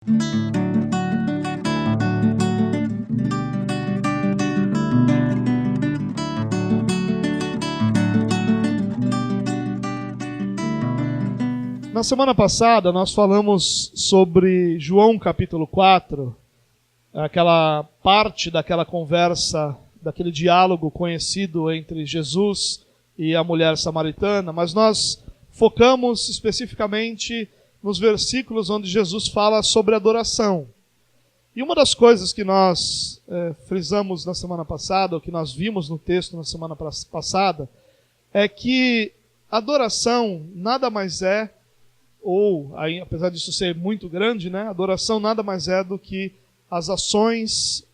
Na semana passada nós falamos sobre João capítulo 4, aquela parte daquela conversa, daquele diálogo conhecido entre Jesus e a mulher samaritana, mas nós focamos especificamente nos versículos onde Jesus fala sobre adoração. E uma das coisas que nós frisamos na semana passada, ou que nós vimos no texto na semana passada, é que adoração nada mais é, ou aí, apesar disso ser muito grande, né, adoração nada mais é do que as ações,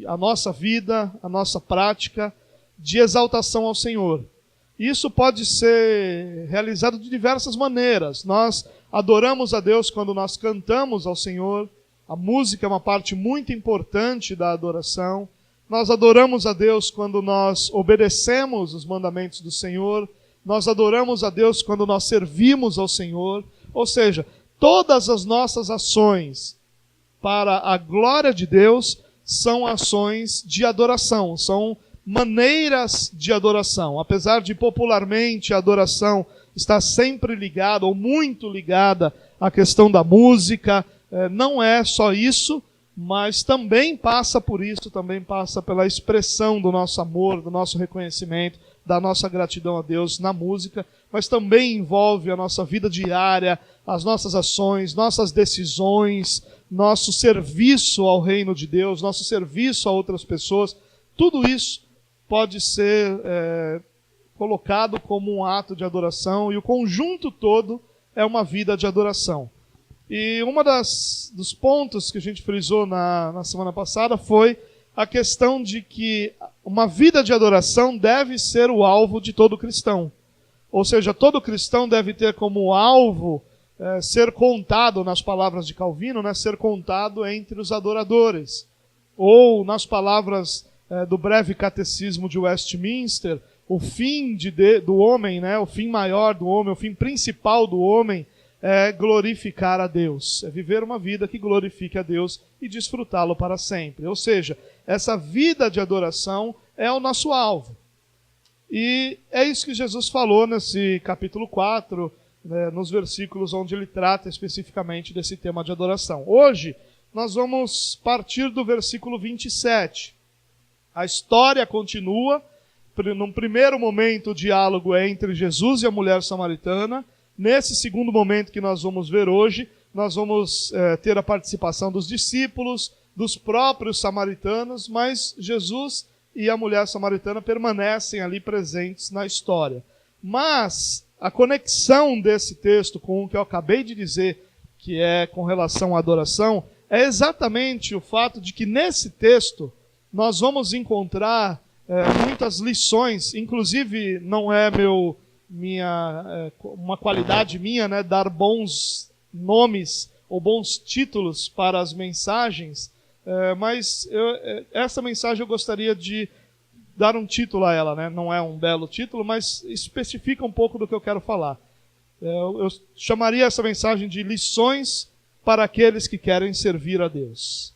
a nossa vida, a nossa prática de exaltação ao Senhor. Isso pode ser realizado de diversas maneiras. Nós adoramos a Deus quando nós cantamos ao Senhor. A música é uma parte muito importante da adoração. Nós adoramos a Deus quando nós obedecemos os mandamentos do Senhor. Nós adoramos a Deus quando nós servimos ao Senhor. Ou seja, todas as nossas ações para a glória de Deus são ações de adoração, são maneiras de adoração. Apesar de popularmente a adoração estar sempre ligada, ou muito ligada, à questão da música, não é só isso, mas também passa por isso, também passa pela expressão do nosso amor, do nosso reconhecimento, da nossa gratidão a Deus na música, mas também envolve a nossa vida diária, as nossas ações, nossas decisões, nosso serviço ao reino de Deus, nosso serviço a outras pessoas. Tudo isso pode ser colocado como um ato de adoração, e o conjunto todo é uma vida de adoração. E dos pontos que a gente frisou na semana passada foi a questão de que uma vida de adoração deve ser o alvo de todo cristão. Ou seja, todo cristão deve ter como alvo ser contado, nas palavras de Calvino, né, ser contado entre os adoradores. Ou, nas palavras do breve catecismo de Westminster, o fim do homem, né, o fim maior do homem, o fim principal do homem é glorificar a Deus. É viver uma vida que glorifique a Deus e desfrutá-lo para sempre. Ou seja, essa vida de adoração é o nosso alvo. E é isso que Jesus falou nesse capítulo 4, né, nos versículos onde ele trata especificamente desse tema de adoração. Hoje, nós vamos partir do versículo 27. A história continua. Num primeiro momento, o diálogo é entre Jesus e a mulher samaritana. Nesse segundo momento que nós vamos ver hoje, nós vamos ter a participação dos discípulos, dos próprios samaritanos, mas Jesus e a mulher samaritana permanecem ali presentes na história. Mas a conexão desse texto com o que eu acabei de dizer, que é com relação à adoração, é exatamente o fato de que nesse texto nós vamos encontrar muitas lições. Inclusive, não é uma qualidade minha, né, dar bons nomes ou bons títulos para as mensagens, mas essa mensagem eu gostaria de dar um título a ela, né? Não é um belo título, mas especifica um pouco do que eu quero falar. Eu chamaria essa mensagem de lições para aqueles que querem servir a Deus.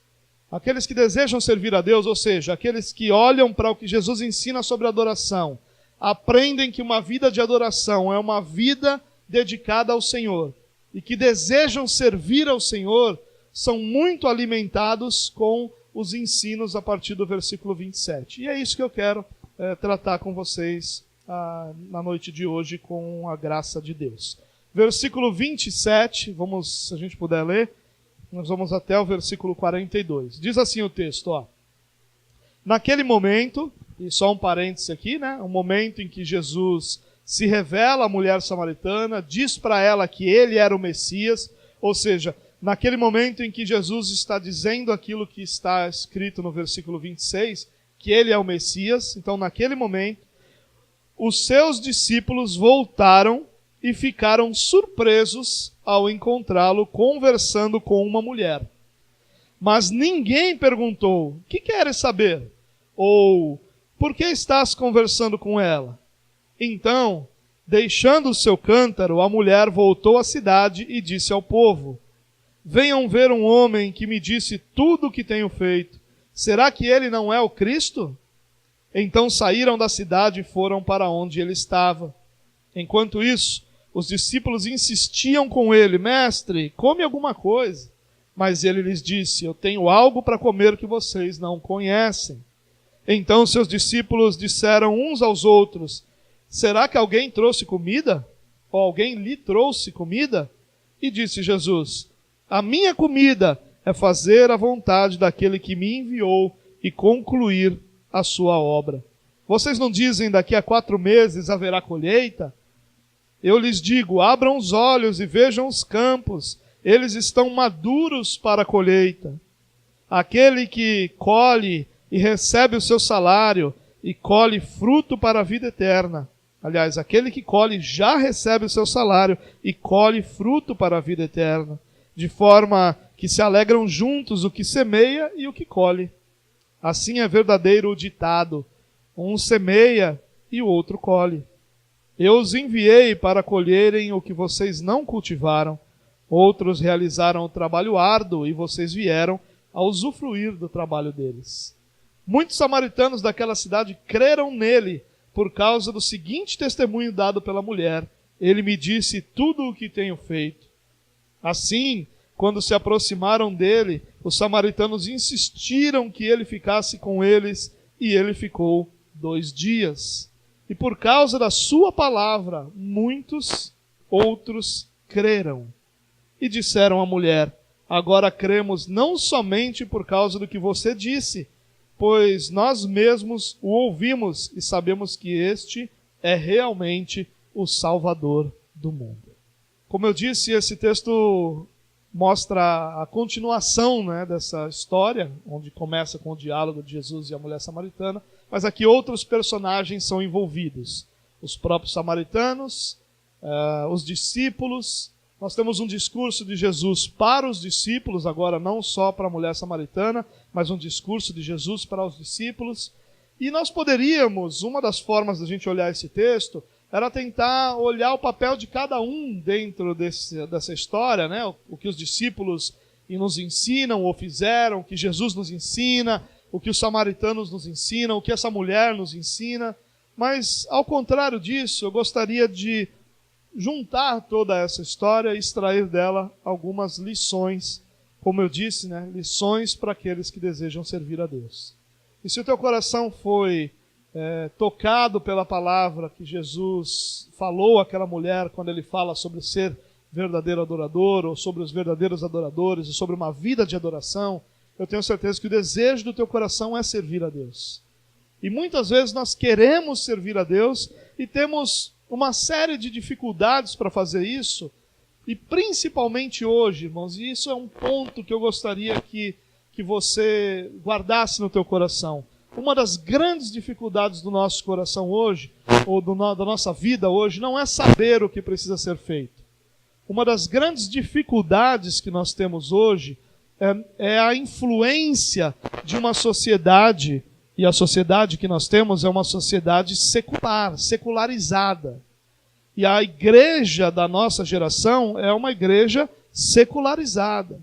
Aqueles que desejam servir a Deus, ou seja, aqueles que olham para o que Jesus ensina sobre adoração, aprendem que uma vida de adoração é uma vida dedicada ao Senhor, e que desejam servir ao Senhor, são muito alimentados com os ensinos a partir do versículo 27. E é isso que eu quero tratar com vocês na noite de hoje, com a graça de Deus. Versículo 27, se a gente puder ler, nós vamos até o versículo 42. Diz assim o texto, naquele momento, e só um parêntese aqui, né? Um momento em que Jesus se revela à mulher samaritana, diz para ela que ele era o Messias, ou seja, naquele momento em que Jesus está dizendo aquilo que está escrito no versículo 26, que ele é o Messias, então naquele momento, os seus discípulos voltaram e ficaram surpresos ao encontrá-lo conversando com uma mulher. Mas ninguém perguntou, o que queres saber? Ou, por que estás conversando com ela? Então, deixando o seu cântaro, a mulher voltou à cidade e disse ao povo, venham ver um homem que me disse tudo o que tenho feito. Será que ele não é o Cristo? Então saíram da cidade e foram para onde ele estava. Enquanto isso, os discípulos insistiam com ele: Mestre, come alguma coisa. Mas ele lhes disse: Eu tenho algo para comer que vocês não conhecem. Então seus discípulos disseram uns aos outros: Será que alguém trouxe comida? Ou alguém lhe trouxe comida? E disse Jesus: A minha comida é fazer a vontade daquele que me enviou e concluir a sua obra. Vocês não dizem: daqui a 4 meses haverá colheita? Eu lhes digo: abram os olhos e vejam os campos, eles estão maduros para a colheita. Aquele que colhe e recebe o seu salário e colhe fruto para a vida eterna. Aliás, aquele que colhe já recebe o seu salário e colhe fruto para a vida eterna, de forma que se alegram juntos o que semeia e o que colhe. Assim é verdadeiro o ditado: um semeia e o outro colhe. Eu os enviei para colherem o que vocês não cultivaram. Outros realizaram o trabalho árduo e vocês vieram a usufruir do trabalho deles. Muitos samaritanos daquela cidade creram nele por causa do seguinte testemunho dado pela mulher: ele me disse tudo o que tenho feito. Assim, quando se aproximaram dele, os samaritanos insistiram que ele ficasse com eles, e ele ficou 2 dias. E por causa da sua palavra, muitos outros creram. E disseram à mulher: Agora cremos não somente por causa do que você disse, pois nós mesmos o ouvimos e sabemos que este é realmente o Salvador do mundo. Como eu disse, esse texto mostra a continuação, dessa história, onde começa com o diálogo de Jesus e a mulher samaritana, mas aqui outros personagens são envolvidos. Os próprios samaritanos, os discípulos. Nós temos um discurso de Jesus para os discípulos, agora não só para a mulher samaritana, mas um discurso de Jesus para os discípulos. E nós poderíamos, uma das formas da gente olhar esse texto, era tentar olhar o papel de cada um dentro dessa história, o que os discípulos nos ensinam ou fizeram, o que Jesus nos ensina, o que os samaritanos nos ensinam, o que essa mulher nos ensina. Mas, ao contrário disso, eu gostaria de juntar toda essa história e extrair dela algumas lições, como eu disse, lições para aqueles que desejam servir a Deus. E se o teu coração foi tocado pela palavra que Jesus falou àquela mulher quando ele fala sobre ser verdadeiro adorador, ou sobre os verdadeiros adoradores, ou sobre uma vida de adoração, eu tenho certeza que o desejo do teu coração é servir a Deus. E muitas vezes nós queremos servir a Deus e temos uma série de dificuldades para fazer isso, e principalmente hoje, irmãos, e isso é um ponto que eu gostaria que você guardasse no teu coração. Uma das grandes dificuldades do nosso coração hoje, ou da nossa vida hoje, não é saber o que precisa ser feito. Uma das grandes dificuldades que nós temos hoje é a influência de uma sociedade, e a sociedade que nós temos é uma sociedade secular, secularizada. E a igreja da nossa geração é uma igreja secularizada.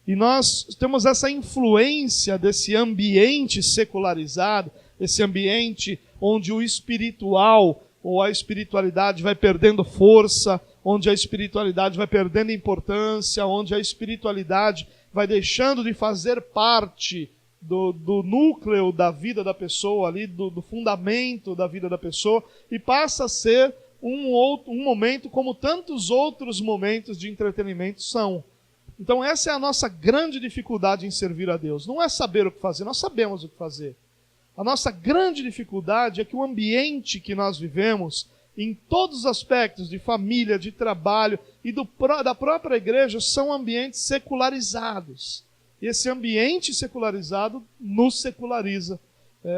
E nós temos essa influência desse ambiente secularizado, esse ambiente onde o espiritual ou a espiritualidade vai perdendo força, onde a espiritualidade vai perdendo importância, onde a espiritualidade vai deixando de fazer parte do núcleo da vida da pessoa, ali, do fundamento da vida da pessoa, e passa a ser um momento como tantos outros momentos de entretenimento são. Então essa é a nossa grande dificuldade em servir a Deus. Não é saber o que fazer, nós sabemos o que fazer. A nossa grande dificuldade é que o ambiente que nós vivemos, em todos os aspectos, de família, de trabalho e da própria igreja, são ambientes secularizados. E esse ambiente secularizado nos seculariza.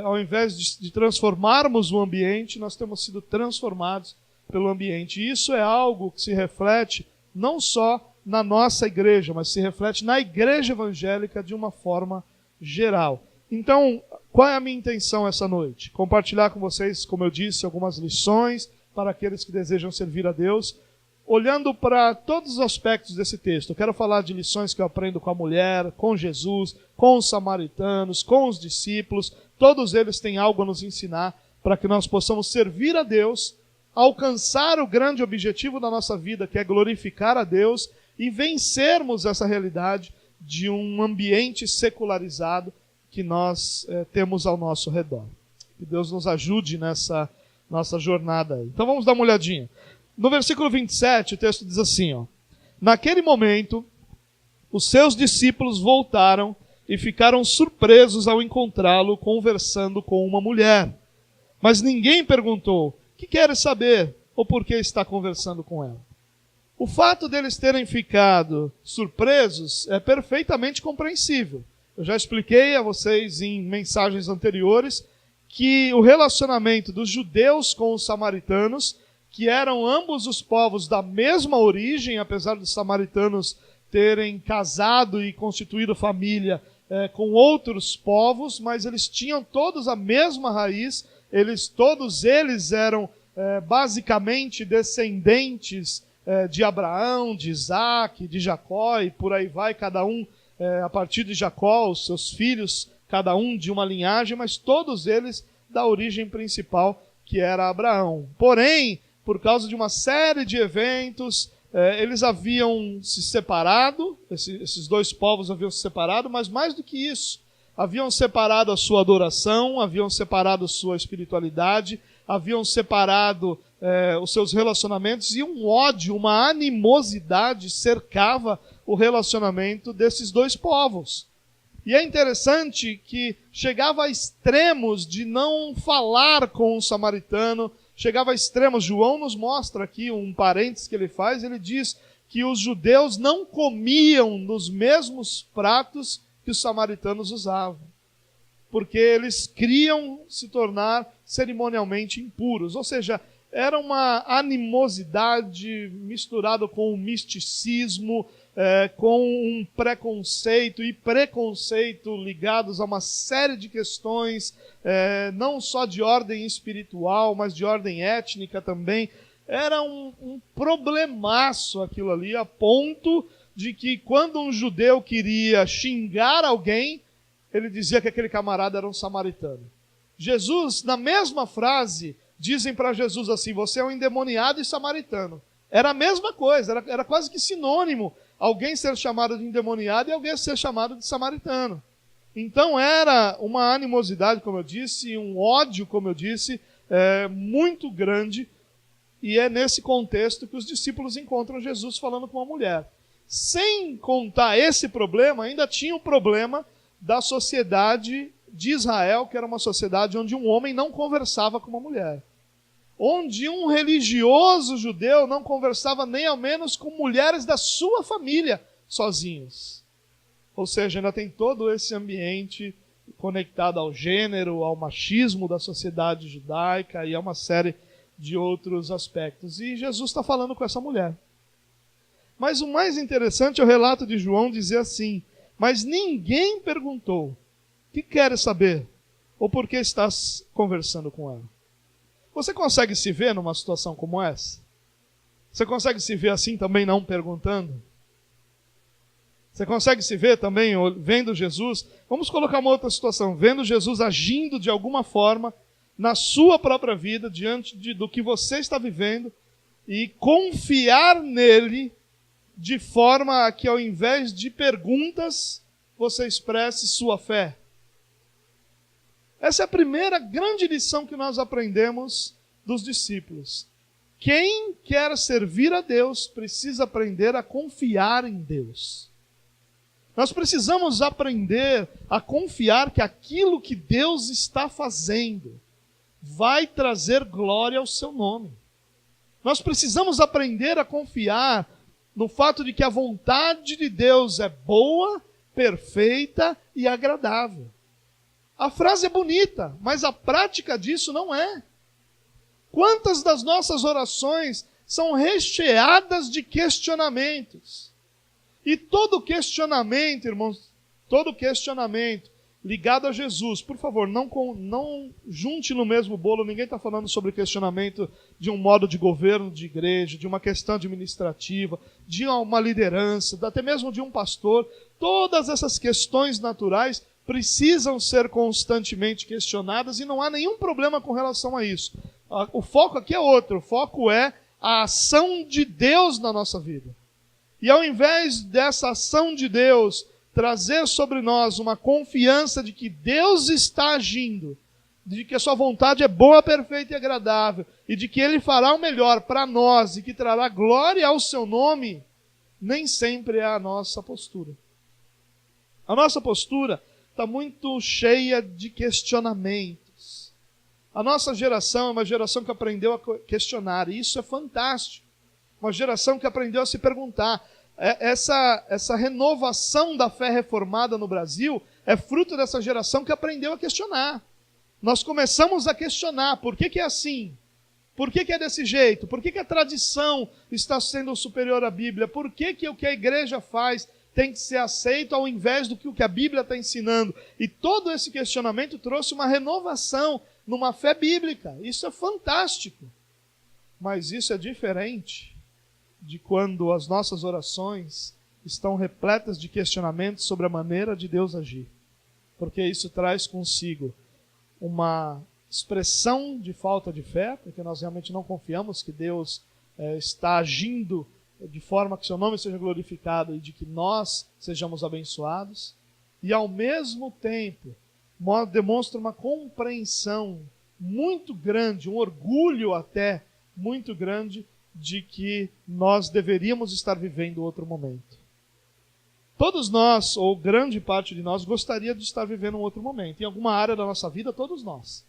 Ao invés de transformarmos o ambiente, nós temos sido transformados pelo ambiente. E isso é algo que se reflete não só na nossa igreja, mas se reflete na igreja evangélica de uma forma geral. Então, qual é a minha intenção essa noite? Compartilhar com vocês, como eu disse, algumas lições para aqueles que desejam servir a Deus. olhando para todos os aspectos desse texto. Eu quero falar de lições que eu aprendo com a mulher, com Jesus, com os samaritanos, com os discípulos. Todos eles têm algo a nos ensinar para que nós possamos servir a Deus, alcançar o grande objetivo da nossa vida, que é glorificar a Deus, e vencermos essa realidade de um ambiente secularizado que nós temos ao nosso redor. Que Deus nos ajude nessa nossa jornada aí. Então vamos dar uma olhadinha. No versículo 27, o texto diz assim, ó: naquele momento, os seus discípulos voltaram e ficaram surpresos ao encontrá-lo conversando com uma mulher. Mas ninguém perguntou: que queres saber? Ou por que está conversando com ela? O fato deles terem ficado surpresos é perfeitamente compreensível. Eu já expliquei a vocês em mensagens anteriores que o relacionamento dos judeus com os samaritanos, que eram ambos os povos da mesma origem, apesar dos samaritanos terem casado e constituído família com outros povos, mas eles tinham todos a mesma raiz, todos eles eram basicamente descendentes de Abraão, de Isaac, de Jacó, e por aí vai, cada um a partir de Jacó, os seus filhos, cada um de uma linhagem, mas todos eles da origem principal, que era Abraão. Porém, por causa de uma série de eventos, eles haviam se separado, esses dois povos haviam se separado, mas mais do que isso, haviam separado a sua adoração, haviam separado a sua espiritualidade, haviam separado os seus relacionamentos, e um ódio, uma animosidade cercava o relacionamento desses dois povos. E é interessante que chegava a extremos de não falar com o samaritano, chegava a extremos. João nos mostra aqui um parênteses que ele faz, ele diz que os judeus não comiam nos mesmos pratos que os samaritanos usavam, porque eles queriam se tornar cerimonialmente impuros, ou seja, era uma animosidade misturada com um misticismo, com um preconceito e preconceito ligados a uma série de questões, não só de ordem espiritual, mas de ordem étnica também. Era um problemaço aquilo ali, a ponto de que quando um judeu queria xingar alguém, ele dizia que aquele camarada era um samaritano. Jesus, na mesma frase, dizem para Jesus assim: você é um endemoniado e samaritano. Era a mesma coisa, era quase que sinônimo alguém ser chamado de endemoniado e alguém ser chamado de samaritano. Então era uma animosidade, como eu disse, um ódio, como eu disse, muito grande, e é nesse contexto que os discípulos encontram Jesus falando com uma mulher. Sem contar esse problema, ainda tinha o problema da sociedade de Israel, que era uma sociedade onde um homem não conversava com uma mulher, onde um religioso judeu não conversava nem ao menos com mulheres da sua família sozinhos. Ou seja, ainda tem todo esse ambiente conectado ao gênero, ao machismo da sociedade judaica e a uma série de outros aspectos. E Jesus está falando com essa mulher. Mas o mais interessante é o relato de João dizer assim: mas ninguém perguntou: que queres saber? Ou por que estás conversando com ela? Você consegue se ver numa situação como essa? Você consegue se ver assim também, não perguntando? Você consegue se ver também vendo Jesus? Vamos colocar uma outra situação, vendo Jesus agindo de alguma forma na sua própria vida, diante do que você está vivendo, e confiar nele de forma a que, ao invés de perguntas, você expresse sua fé. Essa é a primeira grande lição que nós aprendemos dos discípulos. Quem quer servir a Deus precisa aprender a confiar em Deus. Nós precisamos aprender a confiar que aquilo que Deus está fazendo vai trazer glória ao seu nome. Nós precisamos aprender a confiar no fato de que a vontade de Deus é boa, perfeita e agradável. A frase é bonita, mas a prática disso não é. Quantas das nossas orações são recheadas de questionamentos? E todo questionamento, irmãos, todo questionamento ligado a Jesus. Por favor, não junte no mesmo bolo. Ninguém está falando sobre questionamento de um modo de governo de igreja, de uma questão administrativa, de uma liderança, até mesmo de um pastor. Todas essas questões naturais precisam ser constantemente questionadas e não há nenhum problema com relação a isso. O foco aqui é outro. O foco é a ação de Deus na nossa vida. E ao invés dessa ação de Deus trazer sobre nós uma confiança de que Deus está agindo, de que a sua vontade é boa, perfeita e agradável, e de que Ele fará o melhor para nós e que trará glória ao seu nome, nem sempre é a nossa postura. A nossa postura está muito cheia de questionamentos. A nossa geração é uma geração que aprendeu a questionar, e isso é fantástico. Uma geração que aprendeu a se perguntar. Essa renovação da fé reformada no Brasil é fruto dessa geração que aprendeu a questionar. Nós começamos a questionar por que é assim, por que é desse jeito, por que a tradição está sendo superior à Bíblia, por que o que a igreja faz tem que ser aceito ao invés do que o que a Bíblia está ensinando. E todo esse questionamento trouxe uma renovação numa fé bíblica. Isso é fantástico. Mas isso é diferente de quando as nossas orações estão repletas de questionamentos sobre a maneira de Deus agir. Porque isso traz consigo uma expressão de falta de fé, porque nós realmente não confiamos que Deus está agindo de forma que seu nome seja glorificado e de que nós sejamos abençoados. E ao mesmo tempo demonstra uma compreensão muito grande, um orgulho até muito grande de que nós deveríamos estar vivendo outro momento. Todos nós, ou grande parte de nós, gostaria de estar vivendo um outro momento. Em alguma área da nossa vida, todos nós.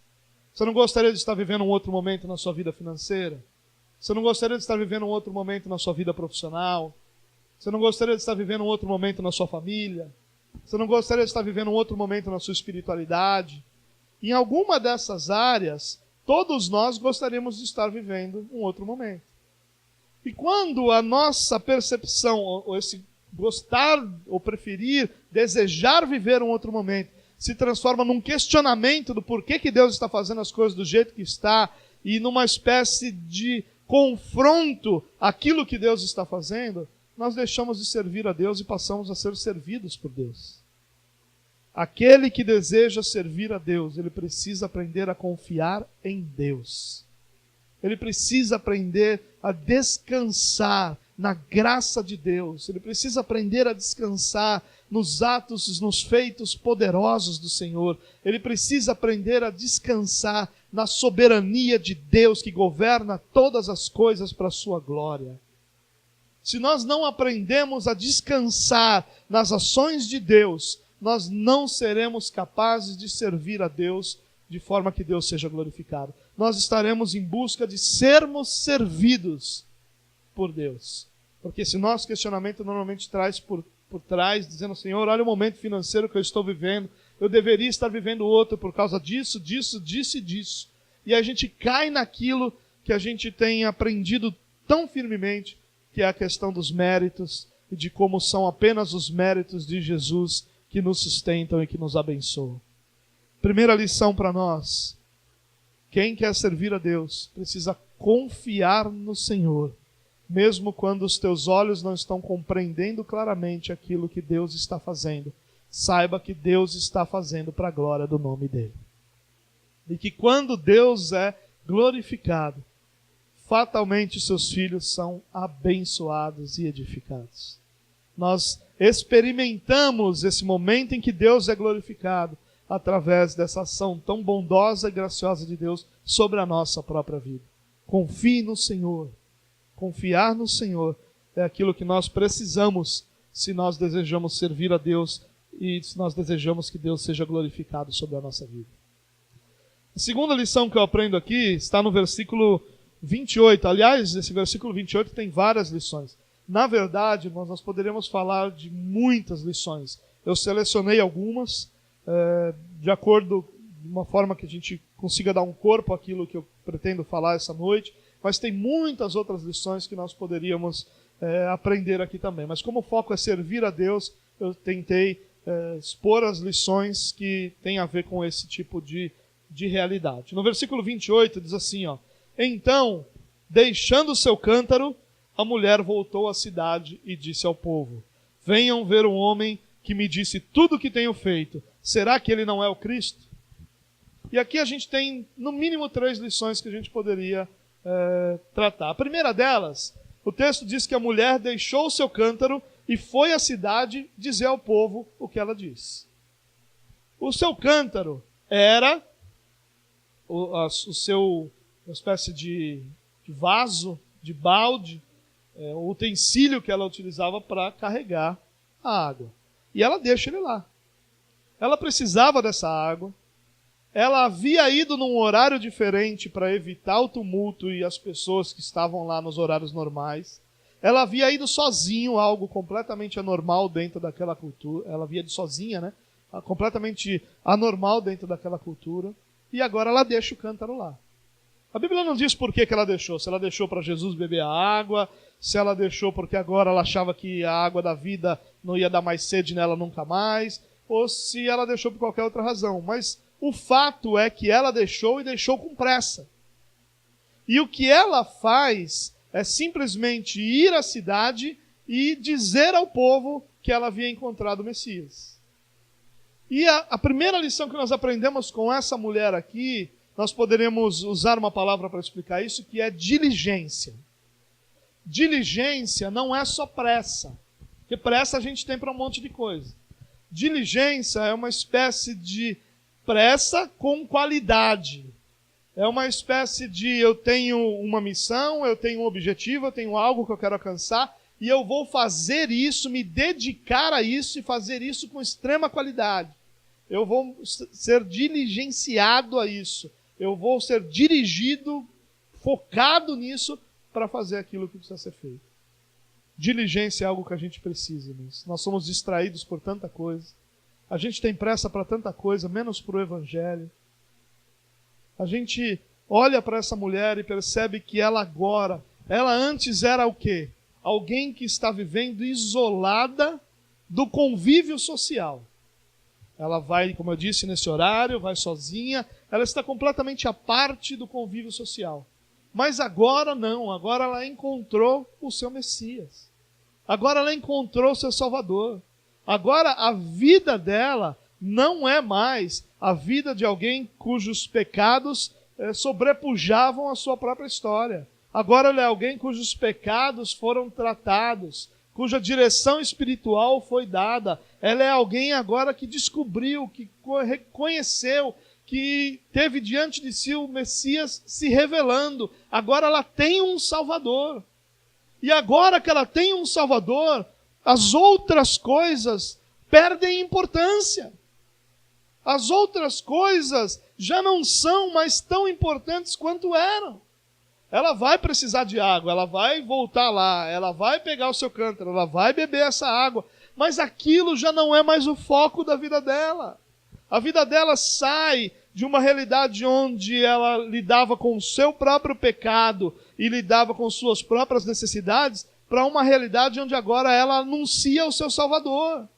Você não gostaria de estar vivendo um outro momento na sua vida financeira? Você não gostaria de estar vivendo um outro momento na sua vida profissional? Você não gostaria de estar vivendo um outro momento na sua família? Você não gostaria de estar vivendo um outro momento na sua espiritualidade? Em alguma dessas áreas, todos nós gostaríamos de estar vivendo um outro momento. E quando a nossa percepção, ou esse gostar, ou preferir, desejar viver um outro momento, se transforma num questionamento do porquê que Deus está fazendo as coisas do jeito que está, e numa espécie de confronto àquilo que Deus está fazendo, nós deixamos de servir a Deus e passamos a ser servidos por Deus. Aquele que deseja servir a Deus, ele precisa aprender a confiar em Deus. Ele precisa aprender a descansar na graça de Deus. Ele precisa aprender a descansar nos atos, nos feitos poderosos do Senhor. Ele precisa aprender a descansar na soberania de Deus que governa todas as coisas para a sua glória. Se nós não aprendemos a descansar nas ações de Deus, nós não seremos capazes de servir a Deus de forma que Deus seja glorificado. Nós estaremos em busca de sermos servidos por Deus. Porque esse nosso questionamento normalmente traz por trás, dizendo: Senhor, olha o momento financeiro que eu estou vivendo, eu deveria estar vivendo outro por causa disso, disso e disso. E a gente cai naquilo que a gente tem aprendido tão firmemente, que é a questão dos méritos, e de como são apenas os méritos de Jesus que nos sustentam e que nos abençoam. Primeira lição para nós: quem quer servir a Deus precisa confiar no Senhor, mesmo quando os teus olhos não estão compreendendo claramente aquilo que Deus está fazendo. Saiba que Deus está fazendo para a glória do nome dele. E que quando Deus é glorificado, fatalmente seus filhos são abençoados e edificados. Nós experimentamos esse momento em que Deus é glorificado através dessa ação tão bondosa e graciosa de Deus sobre a nossa própria vida. Confie no Senhor. Confiar no Senhor é aquilo que nós precisamos se nós desejamos servir a Deus e se nós desejamos que Deus seja glorificado sobre a nossa vida. A segunda lição que eu aprendo aqui está no versículo 28. Aliás, esse versículo 28 tem várias lições. Na verdade, nós poderíamos falar de muitas lições. Eu selecionei algumas, de acordo de uma forma que a gente consiga dar um corpo àquilo que eu pretendo falar essa noite, mas tem muitas outras lições que nós poderíamos aprender aqui também. Mas como o foco é servir a Deus, eu tentei expor as lições que têm a ver com esse tipo de realidade. No versículo 28 diz assim, ó: então, deixando o seu cântaro, a mulher voltou à cidade e disse ao povo: venham ver um homem que me disse tudo o que tenho feito. Será que ele não é o Cristo? E aqui a gente tem, no mínimo, 3 lições que a gente poderia tratar. A primeira delas, o texto diz que a mulher deixou o seu cântaro e foi à cidade dizer ao povo o que ela disse. O seu cântaro era uma espécie de vaso, de balde, o utensílio que ela utilizava para carregar a água. E ela deixa ele lá. Ela precisava dessa água. Ela havia ido num horário diferente para evitar o tumulto e as pessoas que estavam lá nos horários normais. Ela havia ido sozinho, algo completamente anormal dentro daquela cultura. Ela havia ido sozinha, né? Completamente anormal dentro daquela cultura. E agora ela deixa o cântaro lá. A Bíblia não diz por que ela deixou. Se ela deixou para Jesus beber a água, se ela deixou porque agora ela achava que a água da vida não ia dar mais sede nela nunca mais, ou se ela deixou por qualquer outra razão. Mas o fato é que ela deixou e deixou com pressa. E o que ela faz é simplesmente ir à cidade e dizer ao povo que ela havia encontrado o Messias. E a primeira lição que nós aprendemos com essa mulher aqui, nós poderíamos usar uma palavra para explicar isso, que é diligência. Diligência não é só pressa, porque pressa a gente tem para um monte de coisa. Diligência é uma espécie de pressa com qualidade. É uma espécie de eu tenho uma missão, eu tenho um objetivo, eu tenho algo que eu quero alcançar, e eu vou fazer isso, me dedicar a isso e fazer isso com extrema qualidade. Eu vou ser diligenciado a isso. Eu vou ser dirigido, focado nisso, para fazer aquilo que precisa ser feito. Diligência é algo que a gente precisa nisso. Nós somos distraídos por tanta coisa. A gente tem pressa para tanta coisa, menos para o Evangelho. A gente olha para essa mulher e percebe que ela antes era o quê? Alguém que está vivendo isolada do convívio social. Ela vai, como eu disse, nesse horário, vai sozinha, ela está completamente à parte do convívio social. Mas agora não, agora ela encontrou o seu Messias. Agora ela encontrou o seu Salvador. Agora a vida dela não é mais a vida de alguém cujos pecados sobrepujavam a sua própria história. Agora ela é alguém cujos pecados foram tratados, cuja direção espiritual foi dada. Ela é alguém agora que descobriu, que reconheceu, que teve diante de si o Messias se revelando. Agora ela tem um Salvador. E agora que ela tem um Salvador, as outras coisas perdem importância. As outras coisas já não são mais tão importantes quanto eram. Ela vai precisar de água, ela vai voltar lá, ela vai pegar o seu cântaro, ela vai beber essa água, mas aquilo já não é mais o foco da vida dela. A vida dela sai de uma realidade onde ela lidava com o seu próprio pecado e lidava com suas próprias necessidades, para uma realidade onde agora ela anuncia o seu Salvador.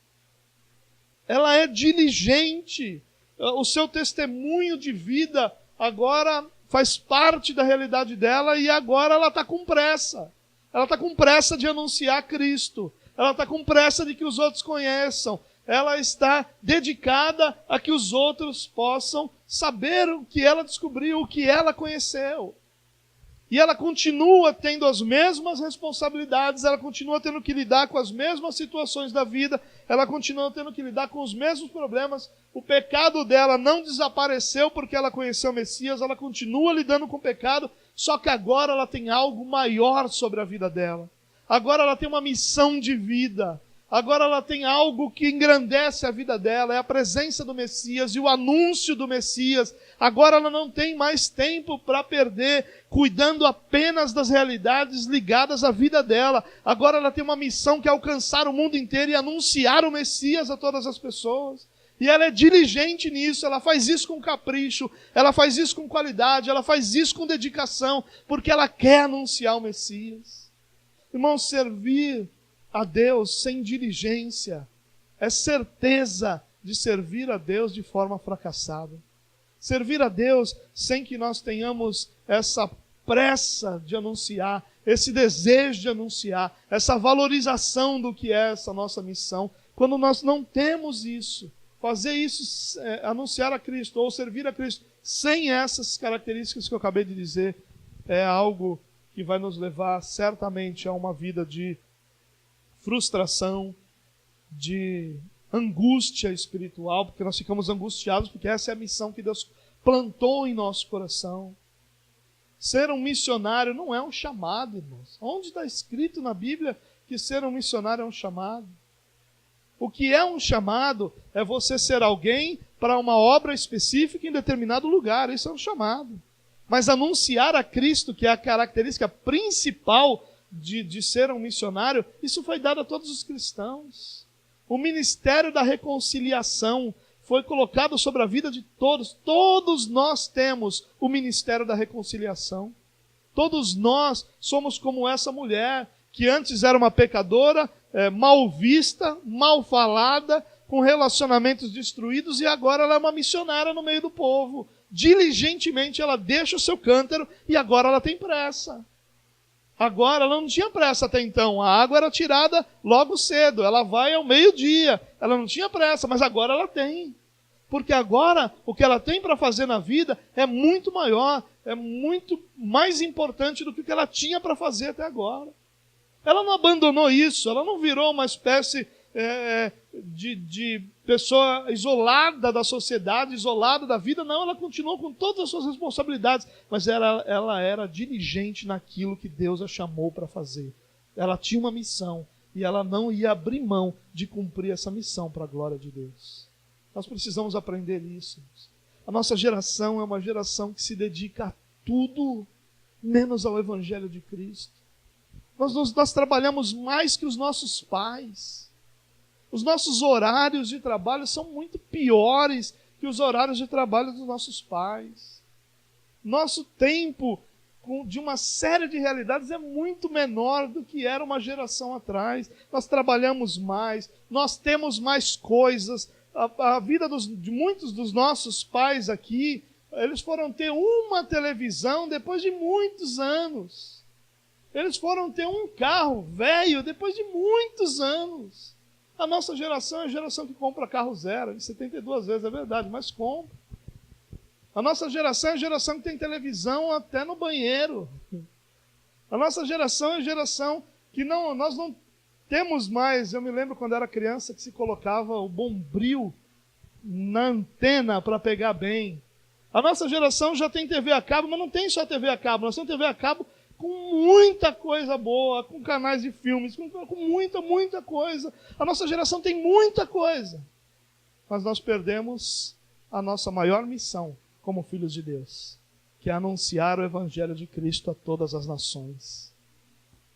Ela é diligente. O seu testemunho de vida agora faz parte da realidade dela e agora ela está com pressa. Ela está com pressa de anunciar Cristo. Ela está com pressa de que os outros conheçam. Ela está dedicada a que os outros possam saber o que ela descobriu, o que ela conheceu. E ela continua tendo as mesmas responsabilidades, ela continua tendo que lidar com as mesmas situações da vida, ela continua tendo que lidar com os mesmos problemas. O pecado dela não desapareceu porque ela conheceu o Messias, ela continua lidando com o pecado, só que agora ela tem algo maior sobre a vida dela. Agora ela tem uma missão de vida. Agora ela tem algo que engrandece a vida dela, é a presença do Messias e o anúncio do Messias. Agora ela não tem mais tempo para perder, cuidando apenas das realidades ligadas à vida dela. Agora ela tem uma missão que é alcançar o mundo inteiro e anunciar o Messias a todas as pessoas. E ela é diligente nisso, ela faz isso com capricho, ela faz isso com qualidade, ela faz isso com dedicação, porque ela quer anunciar o Messias. Irmãos, servir a Deus sem diligência é certeza de servir a Deus de forma fracassada. Servir a Deus sem que nós tenhamos essa pressa de anunciar, esse desejo de anunciar, essa valorização do que é essa nossa missão. Quando nós não temos isso, fazer isso, anunciar a Cristo ou servir a Cristo, sem essas características que eu acabei de dizer, é algo que vai nos levar certamente a uma vida de frustração, de angústia espiritual, porque nós ficamos angustiados, porque essa é a missão que Deus plantou em nosso coração. Ser um missionário não é um chamado, irmãos. Onde está escrito na Bíblia que ser um missionário é um chamado? O que é um chamado é você ser alguém para uma obra específica em determinado lugar. Isso é um chamado. Mas anunciar a Cristo, que é a característica principal de ser um missionário, isso foi dado a todos os cristãos. O ministério da reconciliação foi colocado sobre a vida de todos. Todos nós temos o ministério da reconciliação. Todos nós somos como essa mulher, que antes era uma pecadora, mal vista, mal falada, com relacionamentos destruídos, e agora ela é uma missionária no meio do povo. Diligentemente ela deixa o seu cântaro e agora ela tem pressa. Agora ela não tinha pressa até então, a água era tirada logo cedo, ela vai ao meio-dia, ela não tinha pressa, mas agora ela tem. Porque agora o que ela tem para fazer na vida é muito maior, é muito mais importante do que o que ela tinha para fazer até agora. Ela não abandonou isso, ela não virou uma espécie de pessoa isolada da sociedade, isolada da vida. Não, ela continuou com todas as suas responsabilidades, mas ela era diligente naquilo que Deus a chamou para fazer. Ela tinha uma missão e ela não ia abrir mão de cumprir essa missão para a glória de Deus. Nós precisamos aprender isso. A nossa geração é uma geração que se dedica a tudo menos ao Evangelho de Cristo. Nós trabalhamos mais que os nossos pais. Os nossos horários de trabalho são muito piores que os horários de trabalho dos nossos pais. Nosso tempo de uma série de realidades é muito menor do que era uma geração atrás. Nós trabalhamos mais, nós temos mais coisas. A vida de muitos dos nossos pais aqui, eles foram ter uma televisão depois de muitos anos. Eles foram ter um carro velho depois de muitos anos. A nossa geração é a geração que compra carro zero, de 72 vezes, é verdade, mas compra. A nossa geração é a geração que tem televisão até no banheiro. A nossa geração é a geração que nós não temos mais. Eu me lembro quando era criança que se colocava o bombril na antena para pegar bem. A nossa geração já tem TV a cabo, mas não tem só TV a cabo. Nós temos TV a cabo com muita coisa boa, com canais de filmes, com muita coisa. A nossa geração tem muita coisa. Mas nós perdemos a nossa maior missão como filhos de Deus, que é anunciar o Evangelho de Cristo a todas as nações.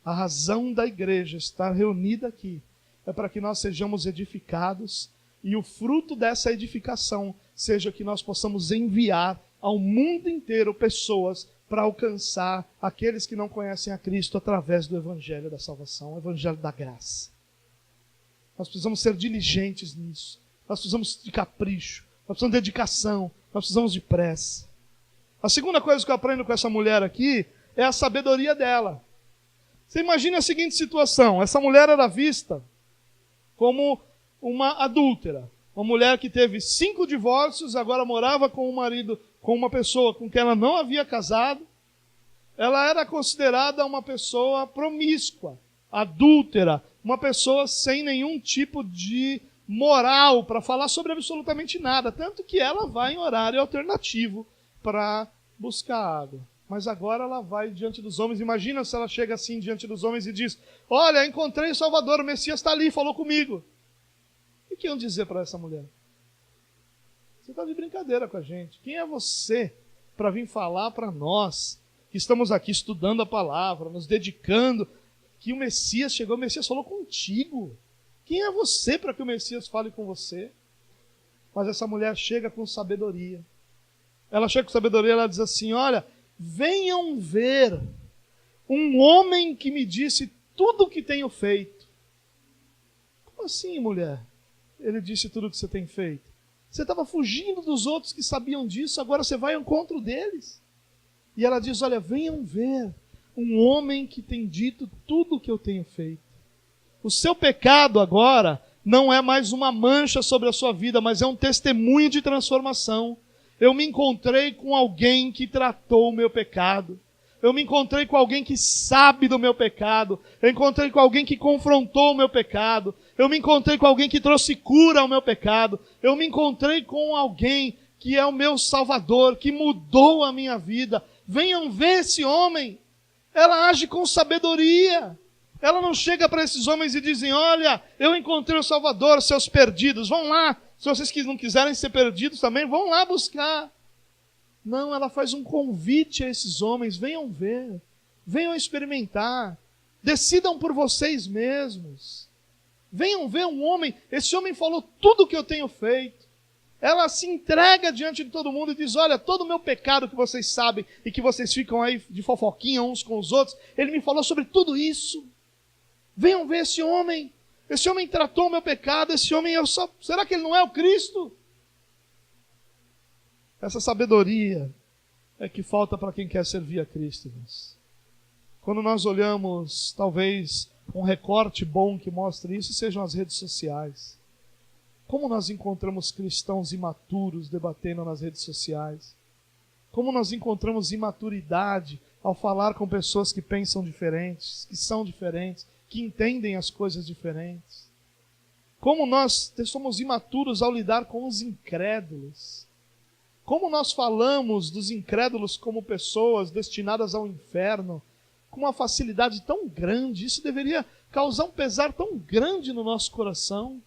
A razão da igreja estar reunida aqui é para que nós sejamos edificados e o fruto dessa edificação seja que nós possamos enviar ao mundo inteiro pessoas para alcançar aqueles que não conhecem a Cristo através do Evangelho da salvação, o Evangelho da graça. Nós precisamos ser diligentes nisso. Nós precisamos de capricho, nós precisamos de dedicação, nós precisamos de pressa. A segunda coisa que eu aprendo com essa mulher aqui é a sabedoria dela. Você imagina a seguinte situação: essa mulher era vista como uma adúltera, uma mulher que teve 5 divórcios, agora morava com um marido, com uma pessoa com quem ela não havia casado. Ela era considerada uma pessoa promíscua, adúltera, uma pessoa sem nenhum tipo de moral para falar sobre absolutamente nada, tanto que ela vai em horário alternativo para buscar água. Mas agora ela vai diante dos homens. Imagina se ela chega assim diante dos homens e diz: olha, encontrei o Salvador, o Messias está ali, falou comigo. O que iam dizer para essa mulher? Você está de brincadeira com a gente. Quem é você para vir falar para nós, que estamos aqui estudando a palavra, nos dedicando, que o Messias chegou, o Messias falou contigo? Quem é você para que o Messias fale com você? Mas essa mulher chega com sabedoria. Ela chega com sabedoria, ela diz assim: olha, venham ver um homem que me disse tudo o que tenho feito. Como assim, mulher? ele disse tudo o que você tem feito? Você estava fugindo dos outros que sabiam disso, agora você vai ao encontro deles. E ela diz, olha, venham ver um homem que tem dito tudo o que eu tenho feito. O seu pecado agora não é mais uma mancha sobre a sua vida, mas é um testemunho de transformação. Eu me encontrei com alguém que tratou o meu pecado. Eu me encontrei com alguém que sabe do meu pecado. Eu encontrei com alguém que confrontou o meu pecado. Eu me encontrei com alguém que trouxe cura ao meu pecado. Eu me encontrei com alguém que é o meu Salvador, que mudou a minha vida. Venham ver esse homem. Ela age com sabedoria. Ela não chega para esses homens e dizem, olha, eu encontrei o Salvador, seus perdidos, vão lá. Se vocês não quiserem ser perdidos também, vão lá buscar. Não, ela faz um convite a esses homens, venham ver, venham experimentar, decidam por vocês mesmos. Venham ver um homem, esse homem falou tudo o que eu tenho feito. Ela se entrega diante de todo mundo e diz, olha, todo o meu pecado que vocês sabem e que vocês ficam aí de fofoquinha uns com os outros, ele me falou sobre tudo isso. Venham ver esse homem tratou o meu pecado, esse homem, será que ele não é o Cristo? Essa sabedoria é que falta para quem quer servir a Cristo, irmãos. Quando nós olhamos, talvez, um recorte bom que mostre isso, sejam as redes sociais. Como nós encontramos cristãos imaturos debatendo nas redes sociais? Como nós encontramos imaturidade ao falar com pessoas que pensam diferentes, que são diferentes, que entendem as coisas diferentes? Como nós somos imaturos ao lidar com os incrédulos? Como nós falamos dos incrédulos como pessoas destinadas ao inferno com uma facilidade tão grande? Isso deveria causar um pesar tão grande no nosso coração.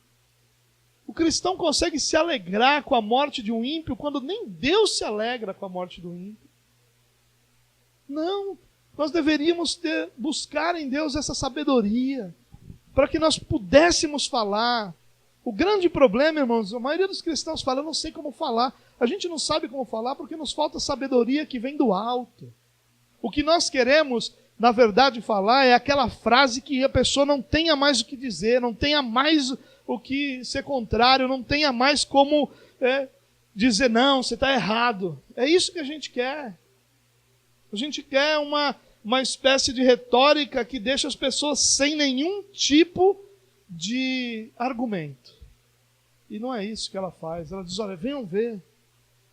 O cristão consegue se alegrar com a morte de um ímpio quando nem Deus se alegra com a morte do ímpio. Não, nós deveríamos buscar em Deus essa sabedoria para que nós pudéssemos falar. O grande problema, irmãos, a maioria dos cristãos fala, eu não sei como falar. A gente não sabe como falar porque nos falta sabedoria que vem do alto. O que nós queremos, na verdade, falar é aquela frase que a pessoa não tenha mais o que dizer, não tenha mais o que ser contrário, não tenha mais como dizer, não, você está errado. É isso que a gente quer. A gente quer uma espécie de retórica que deixa as pessoas sem nenhum tipo de argumento. E não é isso que ela faz. Ela diz, olha, venham ver.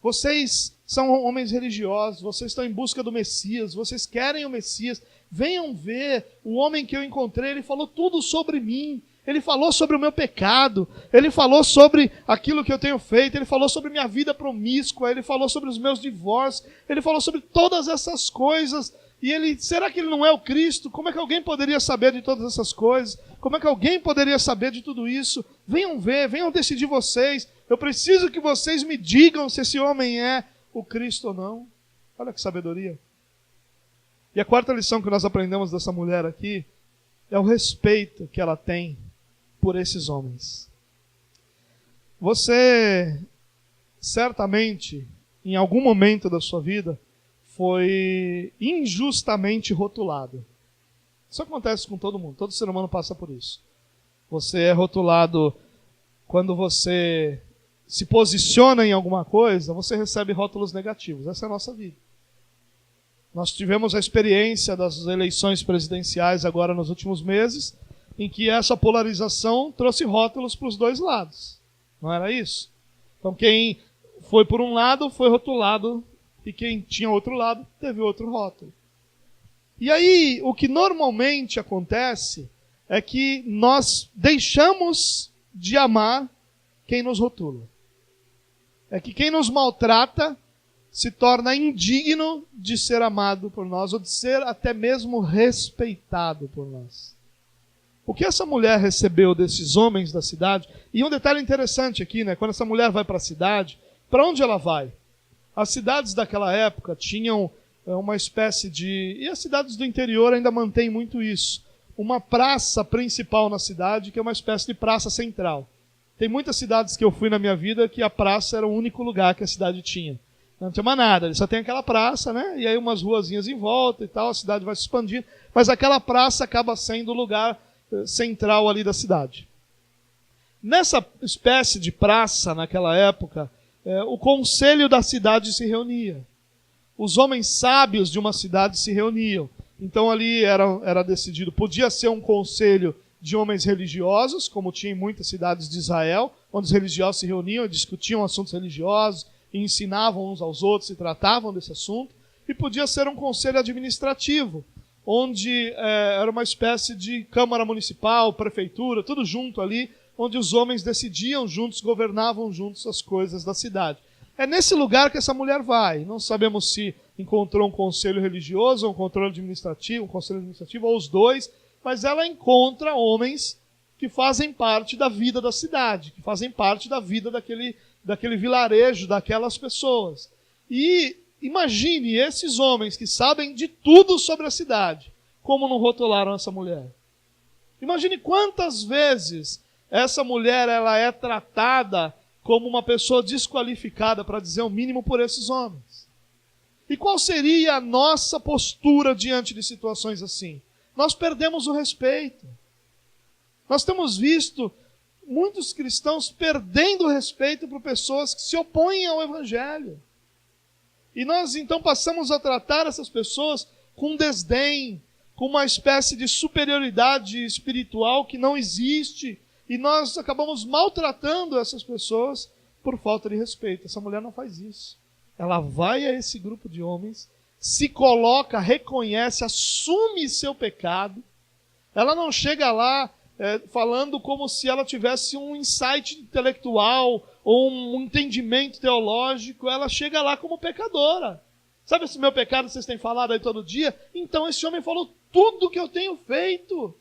Vocês são homens religiosos, vocês estão em busca do Messias, vocês querem o Messias. Venham ver o homem que eu encontrei, ele falou tudo sobre mim. Ele falou sobre o meu pecado, ele falou sobre aquilo que eu tenho feito, ele falou sobre minha vida promíscua, ele falou sobre os meus divórcios, ele falou sobre todas essas coisas. E será que ele não é o Cristo? Como é que alguém poderia saber de todas essas coisas? Como é que alguém poderia saber de tudo isso? Venham ver, venham decidir vocês. Eu preciso que vocês me digam se esse homem é o Cristo ou não. Olha que sabedoria. E a quarta lição que nós aprendemos dessa mulher aqui é o respeito que ela tem por esses homens. Você, certamente, em algum momento da sua vida, foi injustamente rotulado. Isso acontece com todo mundo, todo ser humano passa por isso. Você é rotulado quando você se posiciona em alguma coisa, você recebe rótulos negativos. Essa é a nossa vida. Nós tivemos a experiência das eleições presidenciais agora nos últimos meses, em que essa polarização trouxe rótulos para os dois lados. Não era isso? Então quem foi por um lado foi rotulado e quem tinha outro lado teve outro rótulo. E aí, o que normalmente acontece é que nós deixamos de amar quem nos rotula. É que quem nos maltrata se torna indigno de ser amado por nós, ou de ser até mesmo respeitado por nós. O que essa mulher recebeu desses homens da cidade, e um detalhe interessante aqui, né? Quando essa mulher vai para a cidade, para onde ela vai? As cidades daquela época tinham uma espécie de... E as cidades do interior ainda mantêm muito isso. Uma praça principal na cidade, que é uma espécie de praça central. Tem muitas cidades que eu fui na minha vida que a praça era o único lugar que a cidade tinha. Não tinha mais nada, só tem aquela praça, né? E aí umas ruazinhas em volta e tal, a cidade vai se expandindo. Mas aquela praça acaba sendo o lugar central ali da cidade. Nessa espécie de praça, naquela época, o conselho da cidade se reunia. Os homens sábios de uma cidade se reuniam. Então ali era decidido, podia ser um conselho de homens religiosos, como tinha em muitas cidades de Israel, onde os religiosos se reuniam e discutiam assuntos religiosos, e ensinavam uns aos outros e tratavam desse assunto. E podia ser um conselho administrativo, onde era uma espécie de câmara municipal, prefeitura, tudo junto ali, onde os homens decidiam juntos, governavam juntos as coisas da cidade. É nesse lugar que essa mulher vai. Não sabemos se encontrou um conselho religioso, um conselho administrativo, ou os dois, mas ela encontra homens que fazem parte da vida da cidade, que fazem parte da vida daquele vilarejo, daquelas pessoas. E imagine esses homens que sabem de tudo sobre a cidade, como não rotularam essa mulher. Imagine quantas vezes essa mulher ela é tratada como uma pessoa desqualificada, para dizer o mínimo, por esses homens. E qual seria a nossa postura diante de situações assim? Nós perdemos o respeito. Nós temos visto muitos cristãos perdendo o respeito por pessoas que se opõem ao Evangelho. E nós então passamos a tratar essas pessoas com desdém, com uma espécie de superioridade espiritual que não existe, e nós acabamos maltratando essas pessoas por falta de respeito. Essa mulher não faz isso. Ela vai a esse grupo de homens, se coloca, reconhece, assume seu pecado. Ela não chega lá falando como se ela tivesse um insight intelectual ou um entendimento teológico. Ela chega lá como pecadora. Sabe esse meu pecado que vocês têm falado aí todo dia? Então esse homem falou tudo que eu tenho feito.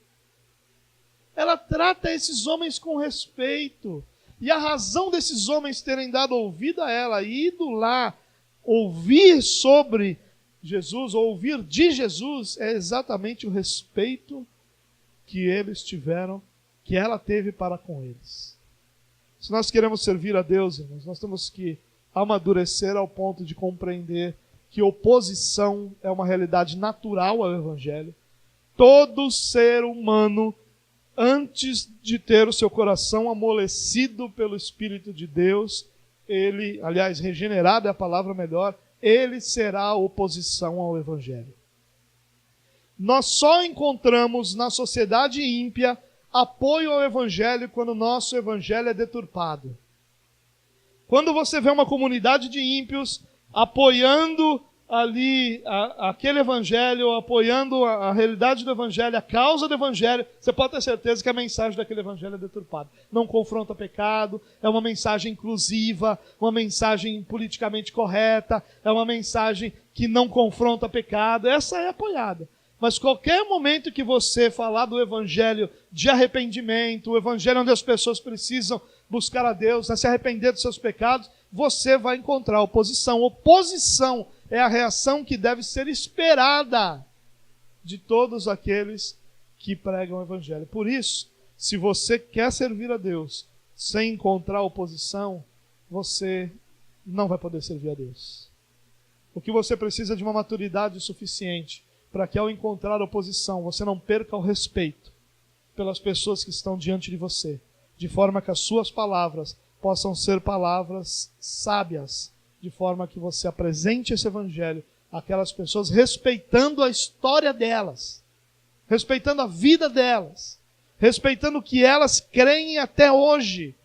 Ela trata esses homens com respeito. E a razão desses homens terem dado ouvido a ela, ido lá ouvir sobre Jesus, ou ouvir de Jesus, é exatamente o respeito que eles tiveram, que ela teve para com eles. Se nós queremos servir a Deus, irmãos, nós temos que amadurecer ao ponto de compreender que oposição é uma realidade natural ao Evangelho. Todo ser humano, antes de ter o seu coração amolecido pelo Espírito de Deus, ele, aliás, regenerado é a palavra melhor, ele será oposição ao Evangelho. Nós só encontramos na sociedade ímpia apoio ao Evangelho quando o nosso Evangelho é deturpado. Quando você vê uma comunidade de ímpios apoiando ali aquele Evangelho, apoiando a realidade do Evangelho, a causa do Evangelho, você pode ter certeza que a mensagem daquele Evangelho é deturpada. Não confronta pecado, é uma mensagem inclusiva, uma mensagem politicamente correta, é uma mensagem que não confronta pecado, essa é apoiada. Mas qualquer momento que você falar do Evangelho de arrependimento, o Evangelho onde as pessoas precisam buscar a Deus, se arrepender dos seus pecados, você vai encontrar oposição. Oposição é a reação que deve ser esperada de todos aqueles que pregam o Evangelho. Por isso, se você quer servir a Deus sem encontrar oposição, você não vai poder servir a Deus. O que você precisa é de uma maturidade suficiente para que, ao encontrar oposição, você não perca o respeito pelas pessoas que estão diante de você, de forma que as suas palavras possam ser palavras sábias, de forma que você apresente esse Evangelho àquelas pessoas, respeitando a história delas, respeitando a vida delas, respeitando o que elas creem até hoje,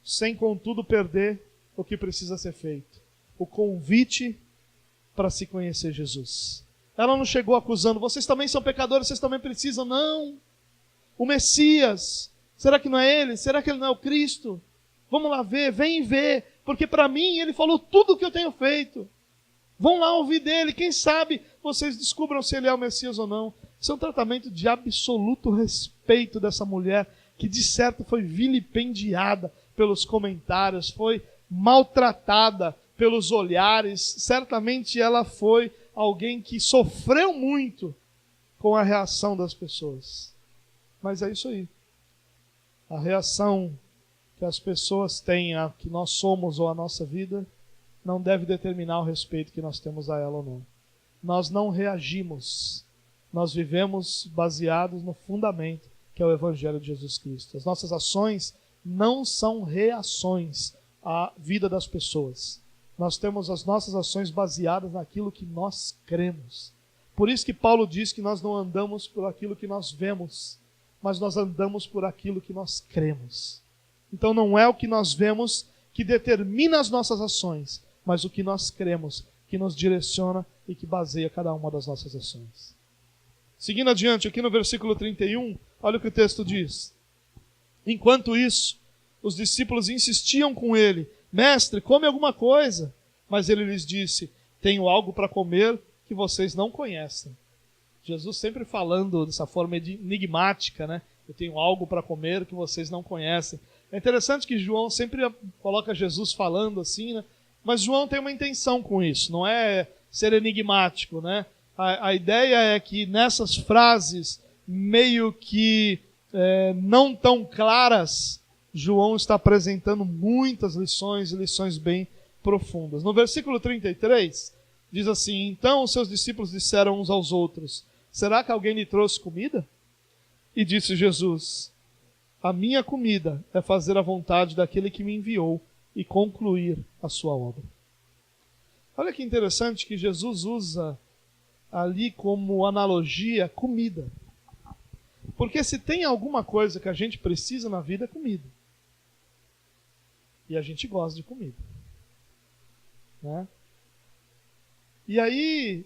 sem, contudo, perder o que precisa ser feito: o convite para se conhecer Jesus. Ela não chegou acusando, vocês também são pecadores, vocês também precisam. Não. O Messias, será que não é ele? Será que ele não é o Cristo? Vamos lá ver, vem ver, porque para mim ele falou tudo o que eu tenho feito. Vão lá ouvir dele, quem sabe vocês descubram se ele é o Messias ou não. Isso é um tratamento de absoluto respeito dessa mulher, que de certo foi vilipendiada pelos comentários, foi maltratada pelos olhares. Certamente ela foi alguém que sofreu muito com a reação das pessoas. Mas é isso aí. A reação que as pessoas têm a que nós somos ou a nossa vida não deve determinar o respeito que nós temos a ela ou não. Nós não reagimos. Nós vivemos baseados no fundamento que é o Evangelho de Jesus Cristo. As nossas ações não são reações à vida das pessoas. Nós temos as nossas ações baseadas naquilo que nós cremos. Por isso que Paulo diz que nós não andamos por aquilo que nós vemos, mas nós andamos por aquilo que nós cremos. Então não é o que nós vemos que determina as nossas ações, mas o que nós cremos, que nos direciona e que baseia cada uma das nossas ações. Seguindo adiante, aqui no versículo 31, olha o que o texto diz. Enquanto isso, os discípulos insistiam com ele: Mestre, come alguma coisa. Mas ele lhes disse: Tenho algo para comer que vocês não conhecem. Jesus sempre falando dessa forma enigmática, né? Eu tenho algo para comer que vocês não conhecem. É interessante que João sempre coloca Jesus falando assim, né? Mas João tem uma intenção com isso, não é ser enigmático, né? A ideia é que nessas frases meio que não tão claras, João está apresentando muitas lições e lições bem profundas. No versículo 33, diz assim: Então os seus discípulos disseram uns aos outros: Será que alguém lhe trouxe comida? E disse Jesus: A minha comida é fazer a vontade daquele que me enviou e concluir a sua obra. Olha que interessante que Jesus usa ali como analogia comida. Porque se tem alguma coisa que a gente precisa na vida, é comida. E a gente gosta de comida, né? E aí,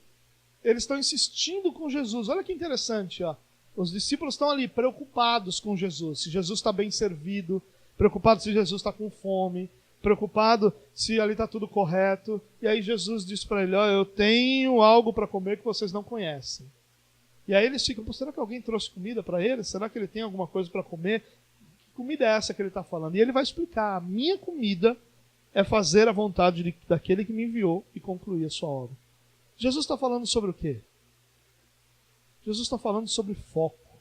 eles estão insistindo com Jesus. Olha que interessante, ó. Os discípulos estão ali preocupados com Jesus, se Jesus está bem servido, preocupados se Jesus está com fome, preocupado se ali está tudo correto. E aí Jesus diz para ele: eu tenho algo para comer que vocês não conhecem. E aí eles ficam: será que alguém trouxe comida para ele? Será que ele tem alguma coisa para comer? Que comida é essa que ele está falando? E ele vai explicar: a minha comida é fazer a vontade daquele que me enviou e concluir a sua obra. Jesus está falando sobre o quê? Jesus está falando sobre foco.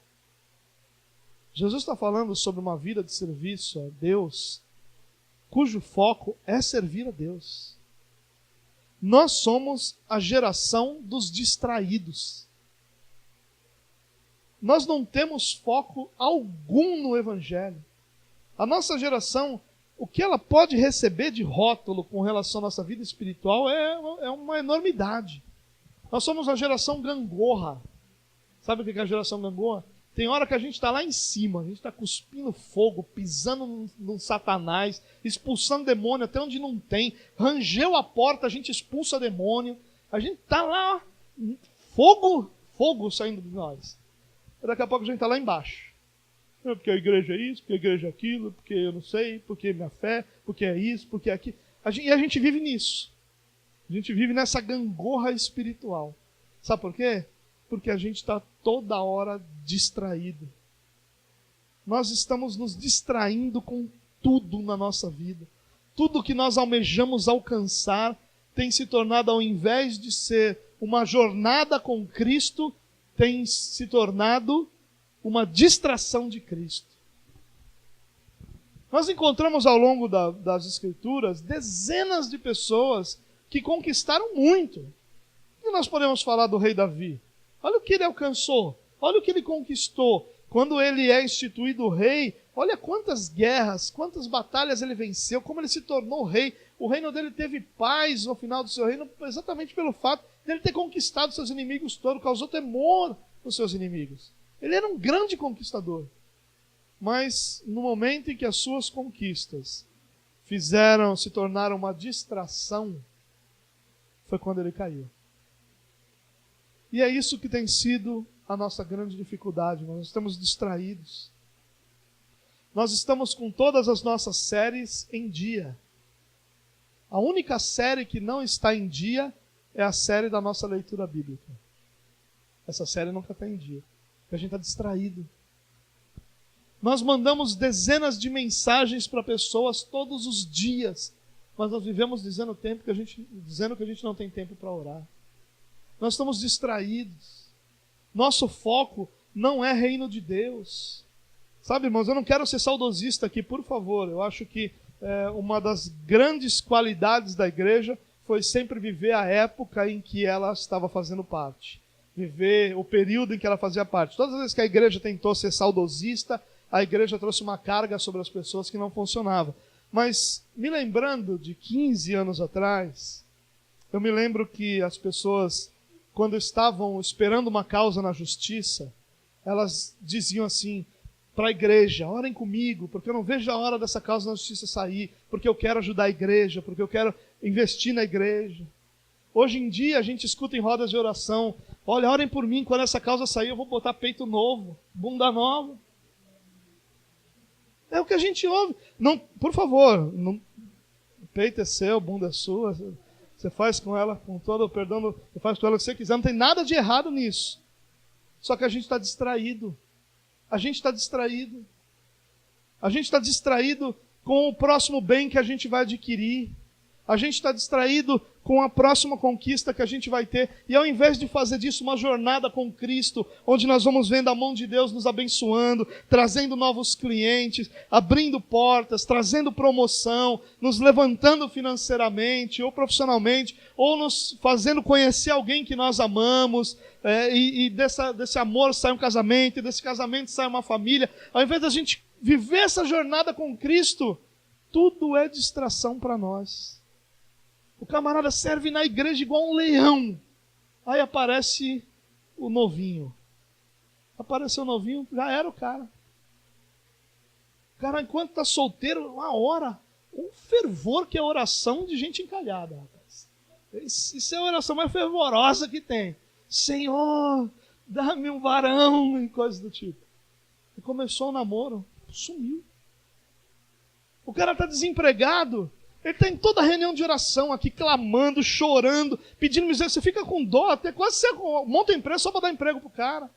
Jesus está falando sobre uma vida de serviço a Deus, cujo foco é servir a Deus. Nós somos a geração dos distraídos. Nós não temos foco algum no Evangelho. A nossa geração, o que ela pode receber de rótulo com relação à nossa vida espiritual é uma enormidade. Nós somos a geração gangorra. Sabe o que é a geração gangorra? Tem hora que a gente está lá em cima, a gente está cuspindo fogo, pisando no Satanás, expulsando demônio até onde não tem. Rangeu a porta, a gente expulsa demônio. A gente está lá, fogo saindo de nós. Daqui a pouco a gente está lá embaixo. Porque a igreja é isso, porque a igreja é aquilo, porque eu não sei, porque minha fé, porque é isso, porque é aquilo. E a gente vive nisso. A gente vive nessa gangorra espiritual. Sabe por quê? Porque a gente está toda hora distraído. Nós estamos nos distraindo com tudo na nossa vida. Tudo que nós almejamos alcançar tem se tornado, ao invés de ser uma jornada com Cristo, tem se tornado uma distração de Cristo. Nós encontramos ao longo das Escrituras dezenas de pessoas que conquistaram muito. E nós podemos falar do rei Davi. Olha o que ele alcançou, olha o que ele conquistou. Quando ele é instituído rei, olha quantas guerras, quantas batalhas ele venceu, como ele se tornou rei. O reino dele teve paz no final do seu reino, exatamente pelo fato de ele ter conquistado seus inimigos todos, causou temor nos seus inimigos. Ele era um grande conquistador. Mas no momento em que as suas conquistas se tornaram uma distração, foi quando ele caiu. E é isso que tem sido a nossa grande dificuldade. Nós estamos distraídos. Nós estamos com todas as nossas séries em dia. A única série que não está em dia é a série da nossa leitura bíblica. Essa série nunca está em dia, porque a gente está distraído. Nós mandamos dezenas de mensagens para pessoas todos os dias, mas nós vivemos dizendo que a gente não tem tempo para orar. Nós estamos distraídos. Nosso foco não é reino de Deus. Sabe, irmãos, eu não quero ser saudosista aqui, por favor. Eu acho que uma das grandes qualidades da igreja foi sempre viver a época em que ela estava fazendo parte. viver o período em que ela fazia parte. Todas as vezes que a igreja tentou ser saudosista, a igreja trouxe uma carga sobre as pessoas que não funcionava. Mas, me lembrando de 15 anos atrás, eu me lembro que as pessoas, quando estavam esperando uma causa na justiça, elas diziam assim para a igreja: orem comigo, porque eu não vejo a hora dessa causa na justiça sair, porque eu quero ajudar a igreja, porque eu quero investir na igreja. Hoje em dia a gente escuta em rodas de oração: olha, orem por mim, quando essa causa sair eu vou botar peito novo, bunda nova. É o que a gente ouve. Não, por favor, não, o peito é seu, bunda é sua, você faz com ela, com todo o perdão, você faz com ela o que você quiser, não tem nada de errado nisso. Só que a gente está distraído. A gente está distraído. A gente está distraído com o próximo bem que a gente vai adquirir. A gente está distraído com a próxima conquista que a gente vai ter. E ao invés de fazer disso uma jornada com Cristo, onde nós vamos vendo a mão de Deus nos abençoando, trazendo novos clientes, abrindo portas, trazendo promoção, nos levantando financeiramente ou profissionalmente, ou nos fazendo conhecer alguém que nós amamos, e desse amor sai um casamento, e desse casamento sai uma família. Ao invés da gente viver essa jornada com Cristo, tudo é distração para nós. O camarada serve na igreja igual um leão. Aí aparece o novinho. Apareceu o novinho, já era o cara. O cara, enquanto está solteiro, uma hora, um fervor que é oração de gente encalhada, rapaz. Isso é a oração mais fervorosa que tem. Senhor, dá-me um varão, e coisas do tipo. E começou o namoro, sumiu. O cara está desempregado. Ele está em toda a reunião de oração aqui, clamando, chorando, pedindo miséria. Você fica com dó, até quase você monta empresa só para dar emprego para o cara.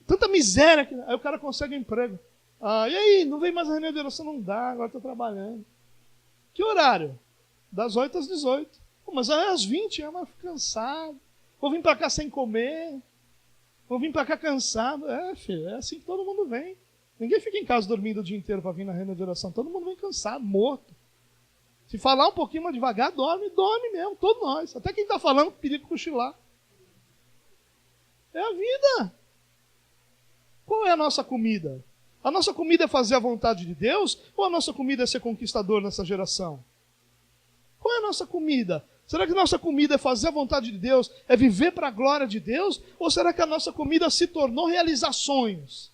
Tanta miséria. Aí o cara consegue um emprego. E aí, não vem mais a reunião de oração? Não dá, agora estou trabalhando. Que horário? Das 8 às 18. Mas aí às 20, mas fico cansado. Vou vir para cá sem comer. Vou vir para cá cansado. Filho, é assim que todo mundo vem. Ninguém fica em casa dormindo o dia inteiro para vir na reunião de oração. Todo mundo vem cansado, morto. Se falar um pouquinho mais devagar, dorme mesmo, todos nós. Até quem está falando, perigo cochilar. É a vida. Qual é a nossa comida? A nossa comida é fazer a vontade de Deus? Ou a nossa comida é ser conquistador nessa geração? Qual é a nossa comida? Será que a nossa comida é fazer a vontade de Deus? É viver para a glória de Deus? Ou será que a nossa comida se tornou realizar sonhos?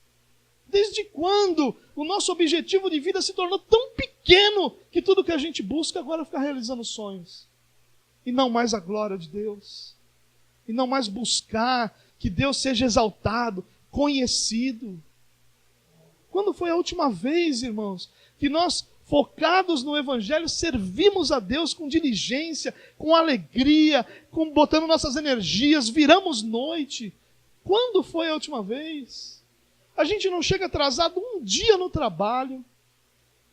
Desde quando o nosso objetivo de vida se tornou tão pequeno que tudo que a gente busca agora é ficar realizando sonhos? E não mais a glória de Deus. E não mais buscar que Deus seja exaltado, conhecido. Quando foi a última vez, irmãos, que nós, focados no Evangelho, servimos a Deus com diligência, com alegria, botando nossas energias, viramos noite? Quando foi a última vez? A gente não chega atrasado um dia no trabalho,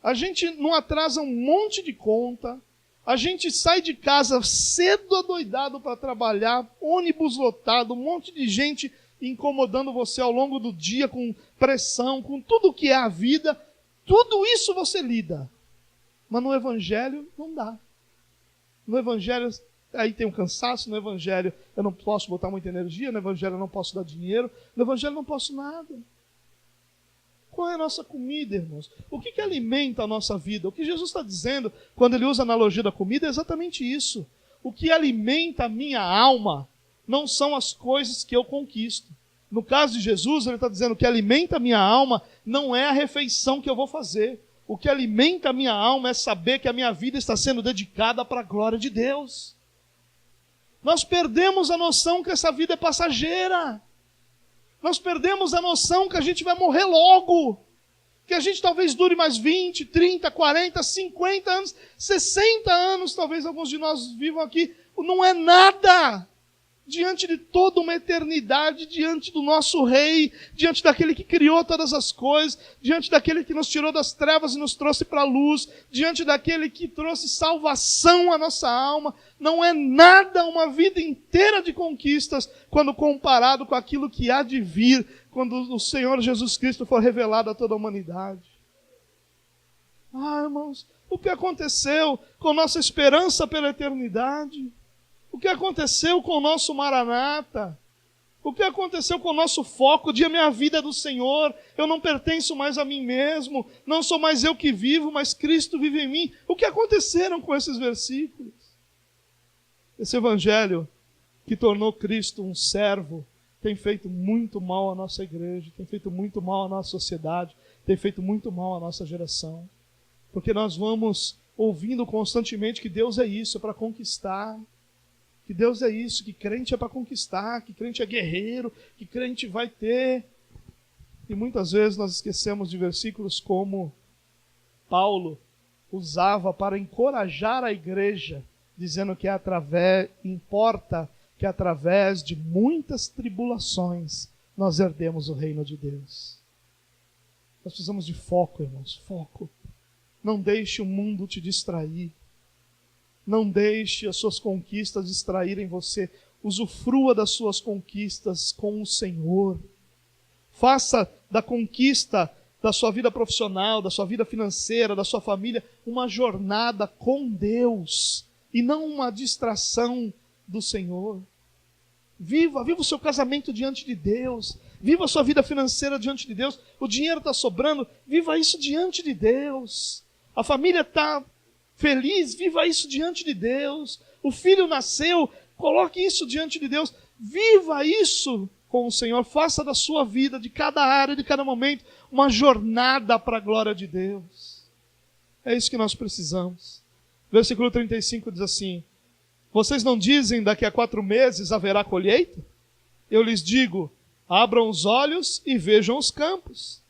a gente não atrasa um monte de conta, a gente sai de casa cedo adoidado para trabalhar, ônibus lotado, um monte de gente incomodando você ao longo do dia com pressão, com tudo que é a vida, tudo isso você lida. Mas no Evangelho não dá. No Evangelho aí tem um cansaço, no Evangelho eu não posso botar muita energia, no Evangelho eu não posso dar dinheiro, no Evangelho eu não posso nada. Qual é a nossa comida, irmãos? O que alimenta a nossa vida? O que Jesus está dizendo quando ele usa a analogia da comida é exatamente isso. O que alimenta a minha alma não são as coisas que eu conquisto. No caso de Jesus, ele está dizendo que o que alimenta a minha alma não é a refeição que eu vou fazer. O que alimenta a minha alma é saber que a minha vida está sendo dedicada para a glória de Deus. Nós perdemos a noção que essa vida é passageira. Nós perdemos a noção que a gente vai morrer logo. Que a gente talvez dure mais 20, 30, 40, 50 anos, 60 anos, talvez alguns de nós vivam aqui. Não é nada diante de toda uma eternidade, diante do nosso Rei, diante daquele que criou todas as coisas, diante daquele que nos tirou das trevas e nos trouxe para a luz, diante daquele que trouxe salvação à nossa alma. Não é nada uma vida inteira de conquistas quando comparado com aquilo que há de vir quando o Senhor Jesus Cristo for revelado a toda a humanidade. Irmãos, o que aconteceu com nossa esperança pela eternidade? O que aconteceu com o nosso Maranata? O que aconteceu com o nosso foco de a minha vida é do Senhor, eu não pertenço mais a mim mesmo, não sou mais eu que vivo, mas Cristo vive em mim. O que aconteceram com esses versículos? Esse evangelho que tornou Cristo um servo tem feito muito mal à nossa igreja, tem feito muito mal à nossa sociedade, tem feito muito mal à nossa geração. Porque nós vamos ouvindo constantemente que Deus é isso, é para conquistar. Que Deus é isso, que crente é para conquistar, que crente é guerreiro, que crente vai ter. E muitas vezes nós esquecemos de versículos como Paulo usava para encorajar a igreja, dizendo que importa que através de muitas tribulações nós herdemos o reino de Deus. Nós precisamos de foco, irmãos, foco. Não deixe o mundo te distrair. Não deixe as suas conquistas distraírem você. Usufrua das suas conquistas com o Senhor. Faça da conquista da sua vida profissional, da sua vida financeira, da sua família, uma jornada com Deus e não uma distração do Senhor. Viva o seu casamento diante de Deus. Viva a sua vida financeira diante de Deus. O dinheiro está sobrando, viva isso diante de Deus. A família está feliz, viva isso diante de Deus. O filho nasceu, coloque isso diante de Deus. Viva isso com o Senhor. Faça da sua vida, de cada área, de cada momento, uma jornada para a glória de Deus. É isso que nós precisamos. Versículo 35 diz assim: vocês não dizem daqui a 4 meses haverá colheita? Eu lhes digo, abram os olhos e vejam os campos.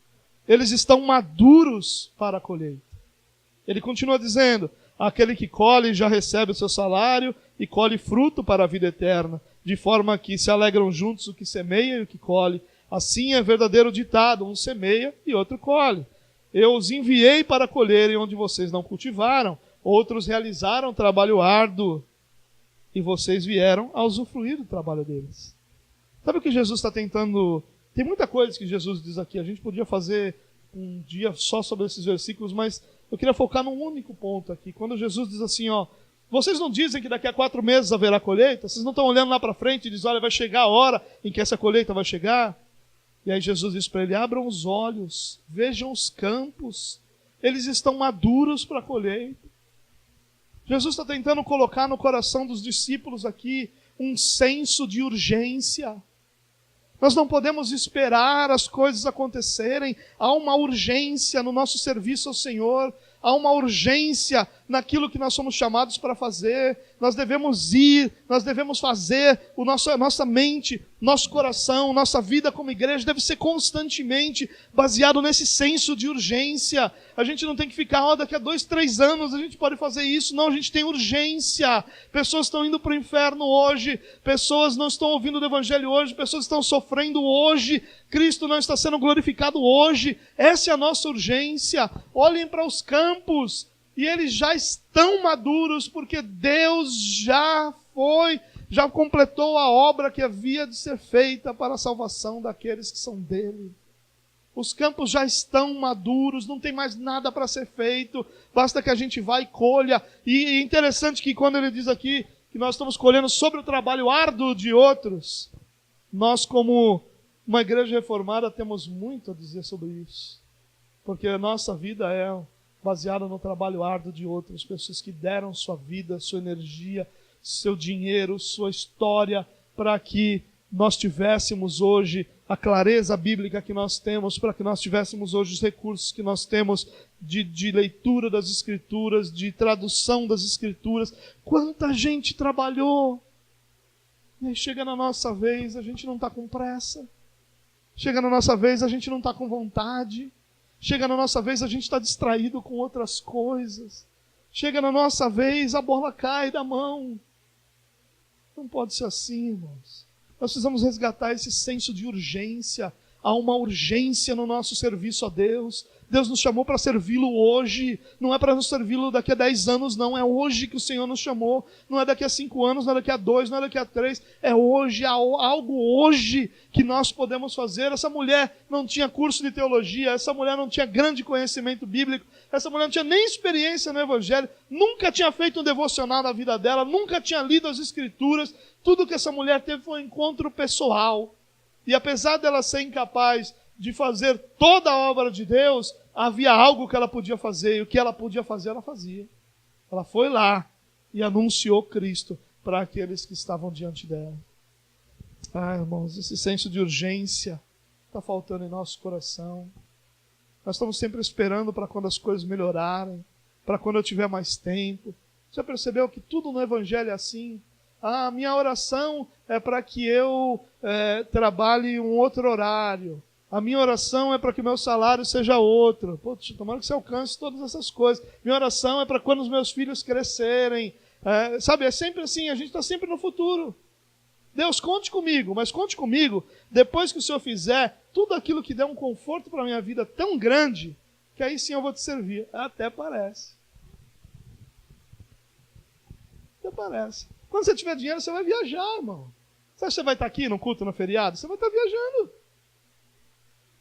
Eles estão maduros para a colheita. Ele continua dizendo, aquele que colhe já recebe o seu salário e colhe fruto para a vida eterna, de forma que se alegram juntos o que semeia e o que colhe. Assim é verdadeiro ditado, um semeia e outro colhe. Eu os enviei para colherem onde vocês não cultivaram, outros realizaram trabalho árduo, e vocês vieram a usufruir do trabalho deles. Sabe o que Jesus está tentando? Tem muita coisa que Jesus diz aqui, a gente podia fazer um dia só sobre esses versículos, mas eu queria focar num único ponto aqui. Quando Jesus diz assim, vocês não dizem que daqui a 4 meses haverá colheita? Vocês não estão olhando lá para frente e dizem, olha, vai chegar a hora em que essa colheita vai chegar? E aí Jesus diz para ele, abram os olhos, vejam os campos, eles estão maduros para a colheita. Jesus está tentando colocar no coração dos discípulos aqui um senso de urgência. Nós não podemos esperar as coisas acontecerem. Há uma urgência no nosso serviço ao Senhor. Há uma urgência naquilo que nós somos chamados para fazer. Nós devemos ir, nós devemos fazer. A nossa mente, nosso coração, nossa vida como igreja deve ser constantemente baseado nesse senso de urgência. A gente não tem que ficar, daqui a 2, 3 anos a gente pode fazer isso. Não, a gente tem urgência. Pessoas estão indo para o inferno hoje. Pessoas não estão ouvindo o Evangelho hoje. Pessoas estão sofrendo hoje. Cristo não está sendo glorificado hoje. Essa é a nossa urgência. Olhem para os campos. E eles já estão maduros, porque Deus já completou a obra que havia de ser feita para a salvação daqueles que são dele. Os campos já estão maduros, não tem mais nada para ser feito, basta que a gente vá e colha. E é interessante que quando ele diz aqui que nós estamos colhendo sobre o trabalho árduo de outros, nós como uma igreja reformada temos muito a dizer sobre isso. Porque a nossa vida é baseada no trabalho árduo de outras pessoas que deram sua vida, sua energia, seu dinheiro, sua história, para que nós tivéssemos hoje a clareza bíblica que nós temos, para que nós tivéssemos hoje os recursos que nós temos de leitura das Escrituras, de tradução das Escrituras. Quanta gente trabalhou! E aí chega na nossa vez, a gente não está com pressa. Chega na nossa vez, a gente não está com vontade. Chega na nossa vez, a gente está distraído com outras coisas. Chega na nossa vez, a bola cai da mão. Não pode ser assim, irmãos. Nós precisamos resgatar esse senso de urgência. Há uma urgência no nosso serviço a Deus. Deus nos chamou para servi-lo hoje. Não é para nos servi-lo daqui a 10 anos, não. É hoje que o Senhor nos chamou. Não é daqui a 5 anos, não é daqui a 2, não é daqui a 3. É hoje, há algo hoje que nós podemos fazer. Essa mulher não tinha curso de teologia. Essa mulher não tinha grande conhecimento bíblico. Essa mulher não tinha nem experiência no Evangelho. Nunca tinha feito um devocional na vida dela. Nunca tinha lido as Escrituras. Tudo que essa mulher teve foi um encontro pessoal. E apesar dela ser incapaz de fazer toda a obra de Deus, havia algo que ela podia fazer, e o que ela podia fazer, ela fazia. Ela foi lá e anunciou Cristo para aqueles que estavam diante dela. Irmãos, esse senso de urgência está faltando em nosso coração. Nós estamos sempre esperando para quando as coisas melhorarem, para quando eu tiver mais tempo. Você percebeu que tudo no Evangelho é assim? Minha oração é para que eu trabalhe um outro horário. A minha oração é para que o meu salário seja outro. Tomara que você alcance todas essas coisas. Minha oração é para quando os meus filhos crescerem. Sabe, é sempre assim, a gente está sempre no futuro. Deus, conte comigo, mas conte comigo depois que o Senhor fizer tudo aquilo que der um conforto para a minha vida tão grande, que aí sim eu vou te servir. Até parece. Até parece. Quando você tiver dinheiro, você vai viajar, irmão. Você acha que você vai estar aqui no culto, no feriado? Você vai estar viajando.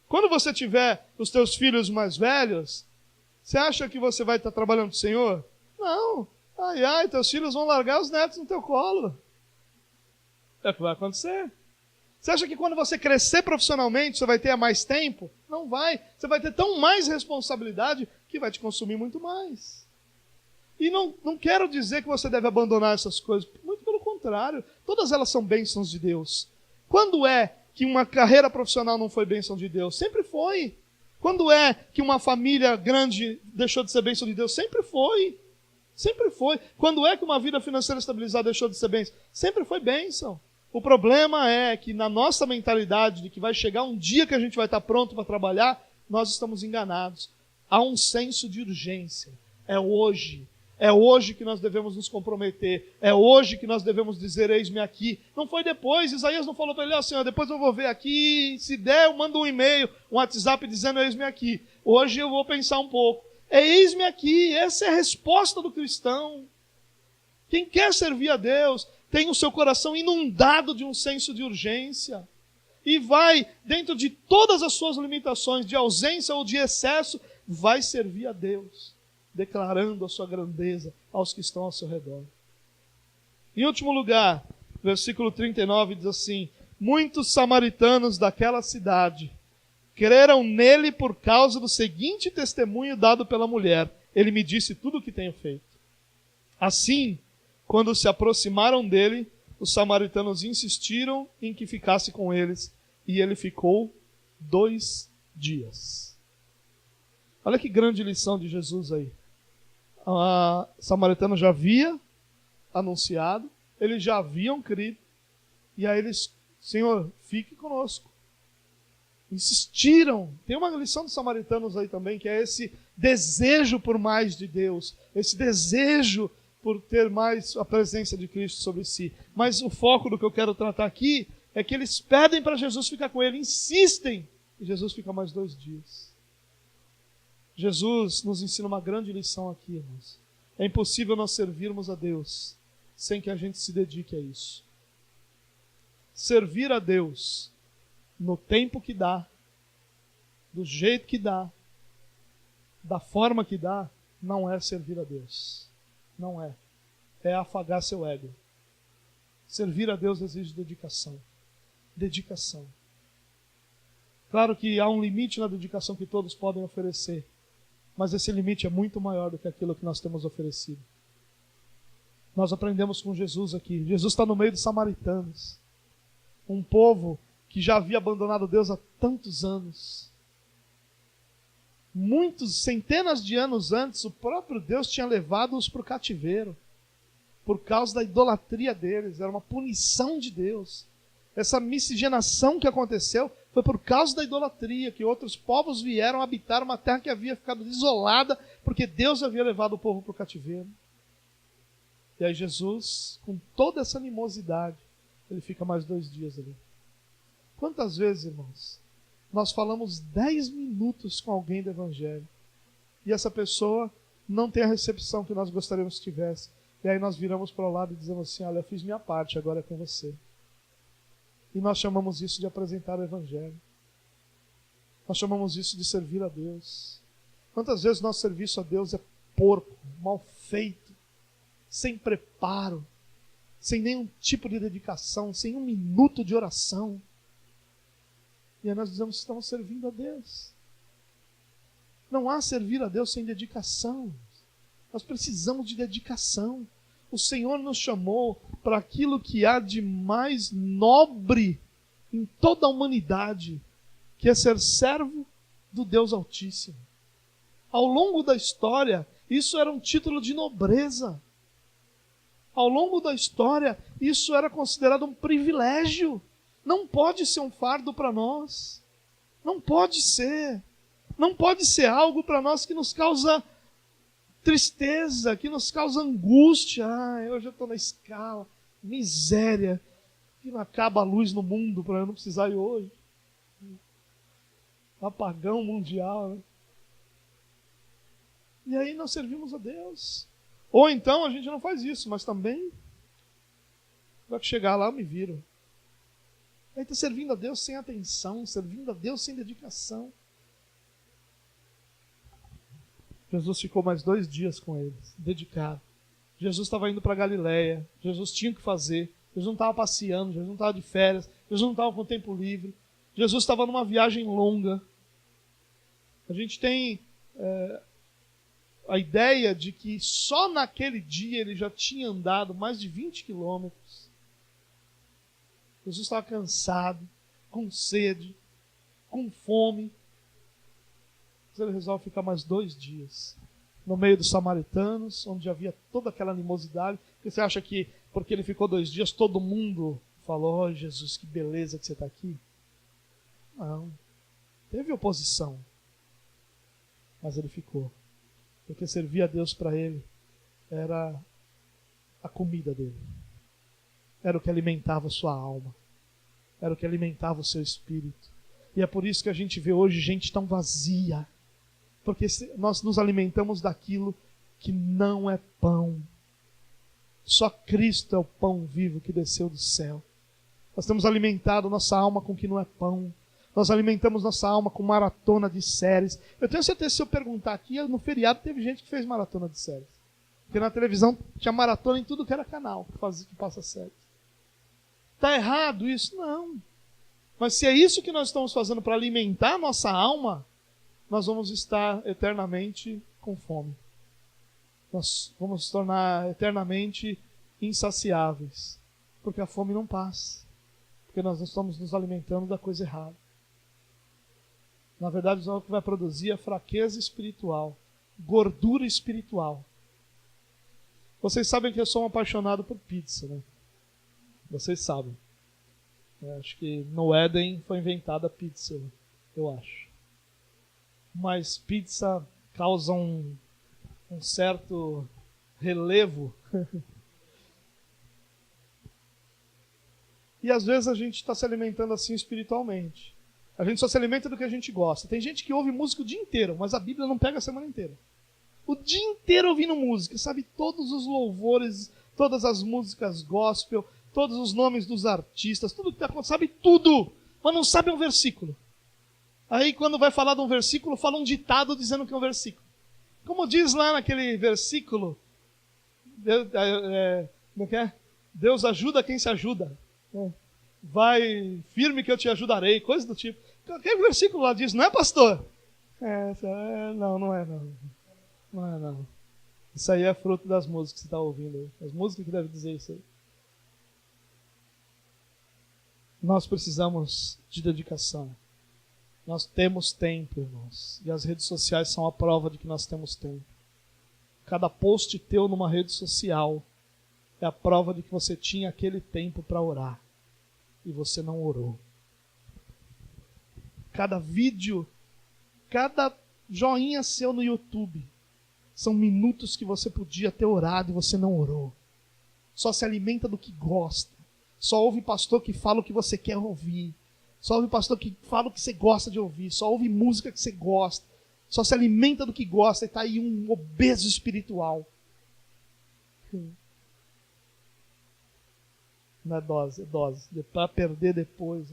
Quando você tiver os teus filhos mais velhos, você acha que você vai estar trabalhando para o Senhor? Não. Teus filhos vão largar os netos no teu colo. É o que vai acontecer. Você acha que quando você crescer profissionalmente, você vai ter mais tempo? Não vai. Você vai ter tão mais responsabilidade que vai te consumir muito mais. E não quero dizer que você deve abandonar essas coisas. Muito pelo contrário. Todas elas são bênçãos de Deus. Quando é que uma carreira profissional não foi bênção de Deus? Sempre foi. Quando é que uma família grande deixou de ser bênção de Deus? Sempre foi. Sempre foi. Quando é que uma vida financeira estabilizada deixou de ser bênção? Sempre foi bênção. O problema é que na nossa mentalidade de que vai chegar um dia que a gente vai estar pronto para trabalhar, nós estamos enganados. Há um senso de urgência. É hoje. É hoje que nós devemos nos comprometer. É hoje que nós devemos dizer, eis-me aqui. Não foi depois. Isaías não falou para ele, Senhor, depois eu vou ver aqui. Se der, eu mando um e-mail, um WhatsApp dizendo, eis-me aqui. Hoje eu vou pensar um pouco. Eis-me aqui. Essa é a resposta do cristão. Quem quer servir a Deus tem o seu coração inundado de um senso de urgência. E vai, dentro de todas as suas limitações, de ausência ou de excesso, vai servir a Deus, declarando a sua grandeza aos que estão ao seu redor. Em último lugar, versículo 39 diz assim: muitos samaritanos daquela cidade creram nele por causa do seguinte testemunho dado pela mulher: ele me disse tudo o que tenho feito. Assim, quando se aproximaram dele, os samaritanos insistiram em que ficasse com eles, e ele ficou 2 dias. Olha que grande lição de Jesus aí. A samaritana já havia anunciado, eles já haviam crido, e aí eles, Senhor, fique conosco. Insistiram. Tem uma lição dos samaritanos aí também, que é esse desejo por mais de Deus, esse desejo por ter mais a presença de Cristo sobre si. Mas o foco do que eu quero tratar aqui é que eles pedem para Jesus ficar com ele, insistem, e Jesus fica mais 2 dias. Jesus nos ensina uma grande lição aqui, irmãos. É impossível nós servirmos a Deus sem que a gente se dedique a isso. Servir a Deus no tempo que dá, do jeito que dá, da forma que dá, não é servir a Deus. Não é. É afagar seu ego. Servir a Deus exige dedicação. Dedicação. Claro que há um limite na dedicação que todos podem oferecer, mas esse limite é muito maior do que aquilo que nós temos oferecido. Nós aprendemos com Jesus aqui. Jesus está no meio dos samaritanos. Um povo que já havia abandonado Deus há tantos anos. Centenas de anos antes, o próprio Deus tinha levado-os para o cativeiro, por causa da idolatria deles. Era uma punição de Deus. Essa miscigenação que aconteceu foi por causa da idolatria, que outros povos vieram habitar uma terra que havia ficado desolada, porque Deus havia levado o povo para o cativeiro. E aí Jesus, com toda essa animosidade, ele fica mais 2 dias ali. Quantas vezes, irmãos, nós falamos 10 minutos com alguém do Evangelho, e essa pessoa não tem a recepção que nós gostaríamos que tivesse. E aí nós viramos para o lado e dizemos assim, olha, eu fiz minha parte, agora é com você. E nós chamamos isso de apresentar o Evangelho. Nós chamamos isso de servir a Deus. Quantas vezes nosso serviço a Deus é porco, mal feito, sem preparo, sem nenhum tipo de dedicação, sem 1 minuto de oração. E aí nós dizemos que estamos servindo a Deus. Não há servir a Deus sem dedicação. Nós precisamos de dedicação. O Senhor nos chamou para aquilo que há de mais nobre em toda a humanidade, que é ser servo do Deus Altíssimo. Ao longo da história, isso era um título de nobreza. Ao longo da história, isso era considerado um privilégio. Não pode ser um fardo para nós. Não pode ser. Não pode ser algo para nós que nos causa tristeza, que nos causa angústia. Hoje eu estou na escala, miséria, que não acaba a luz no mundo para eu não precisar ir hoje. Apagão mundial, né? E aí nós servimos a Deus. Ou então a gente não faz isso, mas também vai chegar lá eu me viro. Aí está servindo a Deus sem atenção, servindo a Deus sem dedicação. Jesus ficou mais 2 dias com eles, dedicado. Jesus estava indo para Galiléia, Jesus tinha que fazer, Jesus não estava passeando, Jesus não estava de férias, Jesus não estava com tempo livre, Jesus estava numa viagem longa. A gente tem a ideia de que só naquele dia ele já tinha andado mais de 20 quilômetros. Jesus estava cansado, com sede, com fome. Mas ele resolve ficar mais 2 dias no meio dos samaritanos, onde havia toda aquela animosidade. Porque você acha que porque ele ficou 2 dias, todo mundo falou: "Oh, Jesus, que beleza que você está aqui"? Não. Teve oposição. Mas ele ficou. Porque servir a Deus para ele era a comida dele. Era o que alimentava a sua alma. Era o que alimentava o seu espírito. E é por isso que a gente vê hoje gente tão vazia. Porque nós nos alimentamos daquilo que não é pão. Só Cristo é o pão vivo que desceu do céu. Nós temos alimentado nossa alma com o que não é pão. Nós alimentamos nossa alma com maratona de séries. Eu tenho certeza que se eu perguntar aqui, no feriado teve gente que fez maratona de séries. Porque na televisão tinha maratona em tudo que era canal que passa séries. Está errado isso? Não. Mas se é isso que nós estamos fazendo para alimentar nossa alma, nós vamos estar eternamente com fome. Nós vamos nos tornar eternamente insaciáveis. Porque a fome não passa. Porque nós estamos nos alimentando da coisa errada. Na verdade, o que vai produzir é fraqueza espiritual, gordura espiritual. Vocês sabem que eu sou um apaixonado por pizza, né? Vocês sabem. Eu acho que no Éden foi inventada a pizza, eu acho. Mas pizza causa um certo relevo. E às vezes a gente está se alimentando assim espiritualmente. A gente só se alimenta do que a gente gosta. Tem gente que ouve música o dia inteiro, mas a Bíblia não pega a semana inteira. O dia inteiro ouvindo música, sabe todos os louvores, todas as músicas gospel, todos os nomes dos artistas, tudo que está acontecendo, sabe tudo, mas não sabe um versículo. Aí quando vai falar de um versículo, fala um ditado dizendo que é um versículo. Como diz lá naquele versículo, como é? Deus ajuda quem se ajuda. Vai firme que eu te ajudarei, coisa do tipo. Aquele versículo lá diz, não é, pastor? Não é não. Não é não. Isso aí é fruto das músicas que você está ouvindo aí. As músicas que devem dizer isso aí. Nós precisamos de dedicação. Nós temos tempo, irmãos. E as redes sociais são a prova de que nós temos tempo. Cada post teu numa rede social é a prova de que você tinha aquele tempo para orar. E você não orou. Cada vídeo, cada joinha seu no YouTube, são minutos que você podia ter orado e você não orou. Só se alimenta do que gosta. Só ouve pastor que fala o que você quer ouvir. Só ouve pastor que fala o que você gosta de ouvir. Só ouve música que você gosta. Só se alimenta do que gosta e está aí um obeso espiritual. Não é dose, é dose. Para perder depois.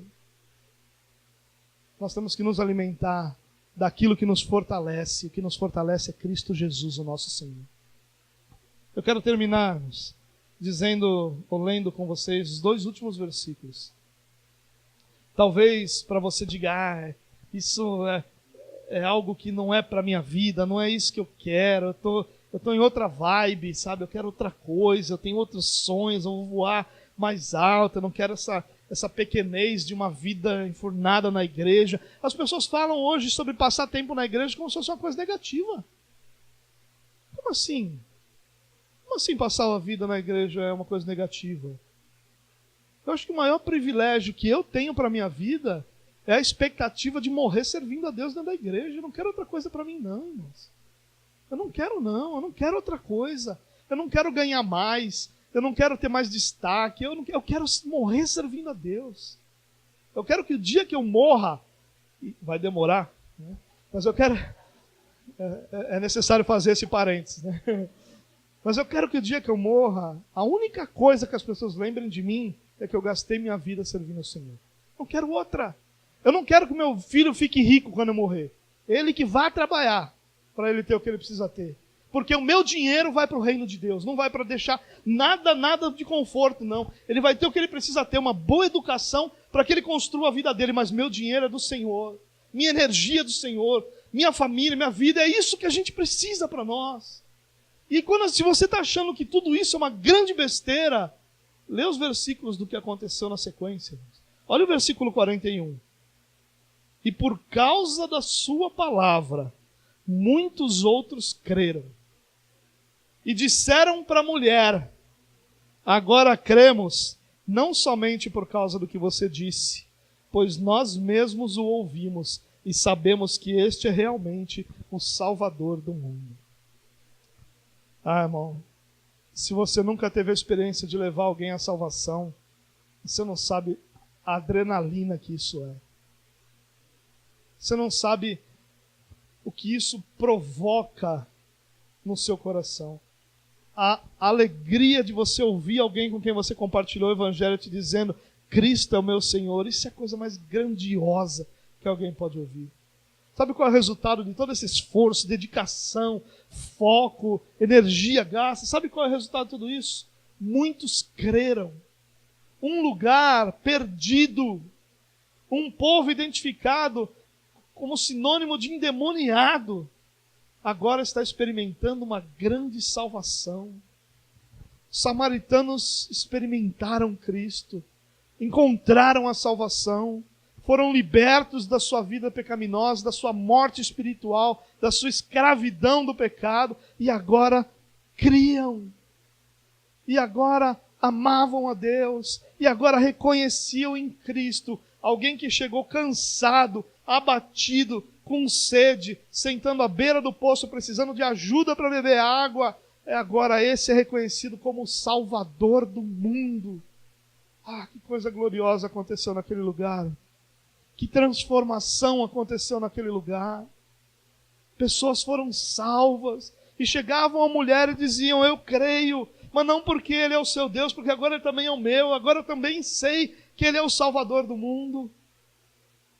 Nós temos que nos alimentar daquilo que nos fortalece. O que nos fortalece é Cristo Jesus, o nosso Senhor. Eu quero terminar dizendo, ou lendo com vocês, os 2 últimos versículos. Talvez para você diga, isso é algo que não é para a minha vida, não é isso que eu quero, eu tô em outra vibe, sabe? Eu quero outra coisa, eu tenho outros sonhos, eu vou voar mais alto, eu não quero essa pequenez de uma vida enfurnada na igreja. As pessoas falam hoje sobre passar tempo na igreja como se fosse uma coisa negativa. Como assim? Como assim passar a vida na igreja é uma coisa negativa? Eu acho que o maior privilégio que eu tenho para a minha vida é a expectativa de morrer servindo a Deus dentro da igreja. Eu não quero outra coisa para mim, não, irmãos. Eu não quero outra coisa. Eu não quero ganhar mais, eu não quero ter mais destaque, eu quero morrer servindo a Deus. Eu quero que o dia que eu morra, e vai demorar, né? Mas eu quero, é necessário fazer esse parênteses, né? Mas eu quero que o dia que eu morra, a única coisa que as pessoas lembrem de mim é que eu gastei minha vida servindo ao Senhor. Não quero outra. Eu não quero que meu filho fique rico quando eu morrer. Ele que vá trabalhar para ele ter o que ele precisa ter. Porque o meu dinheiro vai para o reino de Deus. Não vai para deixar nada de conforto, não. Ele vai ter o que ele precisa ter, uma boa educação para que ele construa a vida dele. Mas meu dinheiro é do Senhor. Minha energia é do Senhor. Minha família, minha vida, é isso que a gente precisa para nós. E se você está achando que tudo isso é uma grande besteira, lê os versículos do que aconteceu na sequência. Olha o versículo 41. E por causa da sua palavra, muitos outros creram. E disseram para a mulher, agora cremos, não somente por causa do que você disse, pois nós mesmos o ouvimos e sabemos que este é realmente o Salvador do mundo. Irmão, se você nunca teve a experiência de levar alguém à salvação, você não sabe a adrenalina que isso é. Você não sabe o que isso provoca no seu coração. A alegria de você ouvir alguém com quem você compartilhou o evangelho te dizendo, Cristo é o meu Senhor, isso é a coisa mais grandiosa que alguém pode ouvir. Sabe qual é o resultado de todo esse esforço, dedicação, foco, energia gasta? Sabe qual é o resultado de tudo isso? Muitos creram. Um lugar perdido, um povo identificado como sinônimo de endemoniado, agora está experimentando uma grande salvação. Os samaritanos experimentaram Cristo, encontraram a salvação, foram libertos da sua vida pecaminosa, da sua morte espiritual, da sua escravidão do pecado, e agora criam, e agora amavam a Deus, e agora reconheciam em Cristo alguém que chegou cansado, abatido, com sede, sentando à beira do poço, precisando de ajuda para beber água. Agora esse é reconhecido como o Salvador do mundo. Que coisa gloriosa aconteceu naquele lugar. Que transformação aconteceu naquele lugar. Pessoas foram salvas e chegavam a mulher e diziam, eu creio, mas não porque Ele é o seu Deus, porque agora Ele também é o meu, agora eu também sei que Ele é o Salvador do mundo.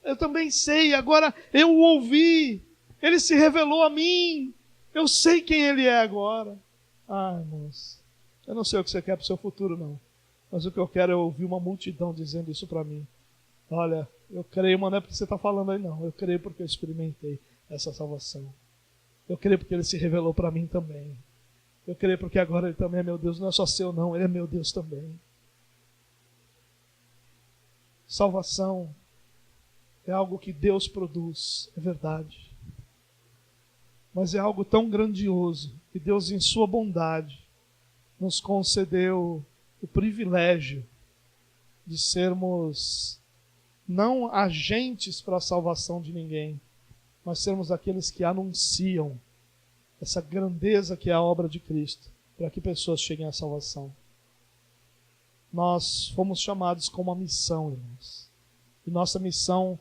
Eu também sei, agora eu o ouvi, Ele se revelou a mim, eu sei quem Ele é agora. Irmãos, eu não sei o que você quer para o seu futuro, não, mas o que eu quero é ouvir uma multidão dizendo isso para mim. Olha, eu creio, mas não é porque você está falando aí, não. Eu creio porque eu experimentei essa salvação. Eu creio porque Ele se revelou para mim também. Eu creio porque agora Ele também é meu Deus. Não é só seu, não. Ele é meu Deus também. Salvação é algo que Deus produz, é verdade. Mas é algo tão grandioso que Deus, em sua bondade, nos concedeu o privilégio de sermos não agentes para a salvação de ninguém, mas sermos aqueles que anunciam essa grandeza que é a obra de Cristo, para que pessoas cheguem à salvação. Nós fomos chamados com uma missão, irmãos. E nossa missão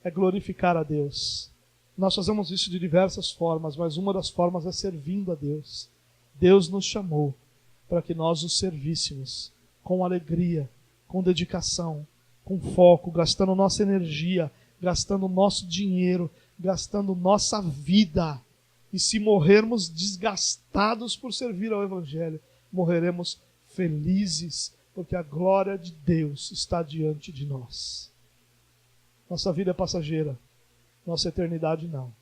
é glorificar a Deus. Nós fazemos isso de diversas formas, mas uma das formas é servindo a Deus. Deus nos chamou para que nós o servíssemos com alegria, com dedicação, com foco, gastando nossa energia, gastando nosso dinheiro, gastando nossa vida. E se morrermos desgastados por servir ao Evangelho, morreremos felizes, porque a glória de Deus está diante de nós. Nossa vida é passageira, nossa eternidade não.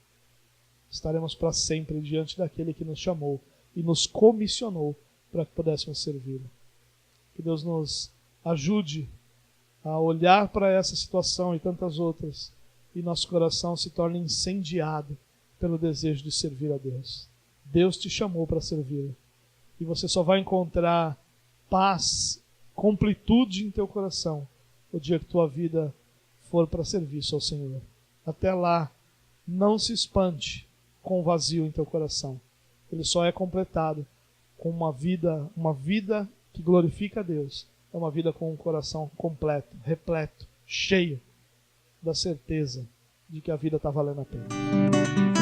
Estaremos para sempre diante daquele que nos chamou e nos comissionou para que pudéssemos servi-lo. Que Deus nos ajude a olhar para essa situação e tantas outras e nosso coração se torne incendiado pelo desejo de servir a Deus. Deus te chamou para servi-lo e você só vai encontrar paz, completude em teu coração o dia que tua vida for para serviço ao Senhor. Até lá, não se espante com o vazio em teu coração. Ele só é completado com uma vida que glorifica a Deus. É uma vida com um coração completo, repleto, cheio da certeza de que a vida está valendo a pena.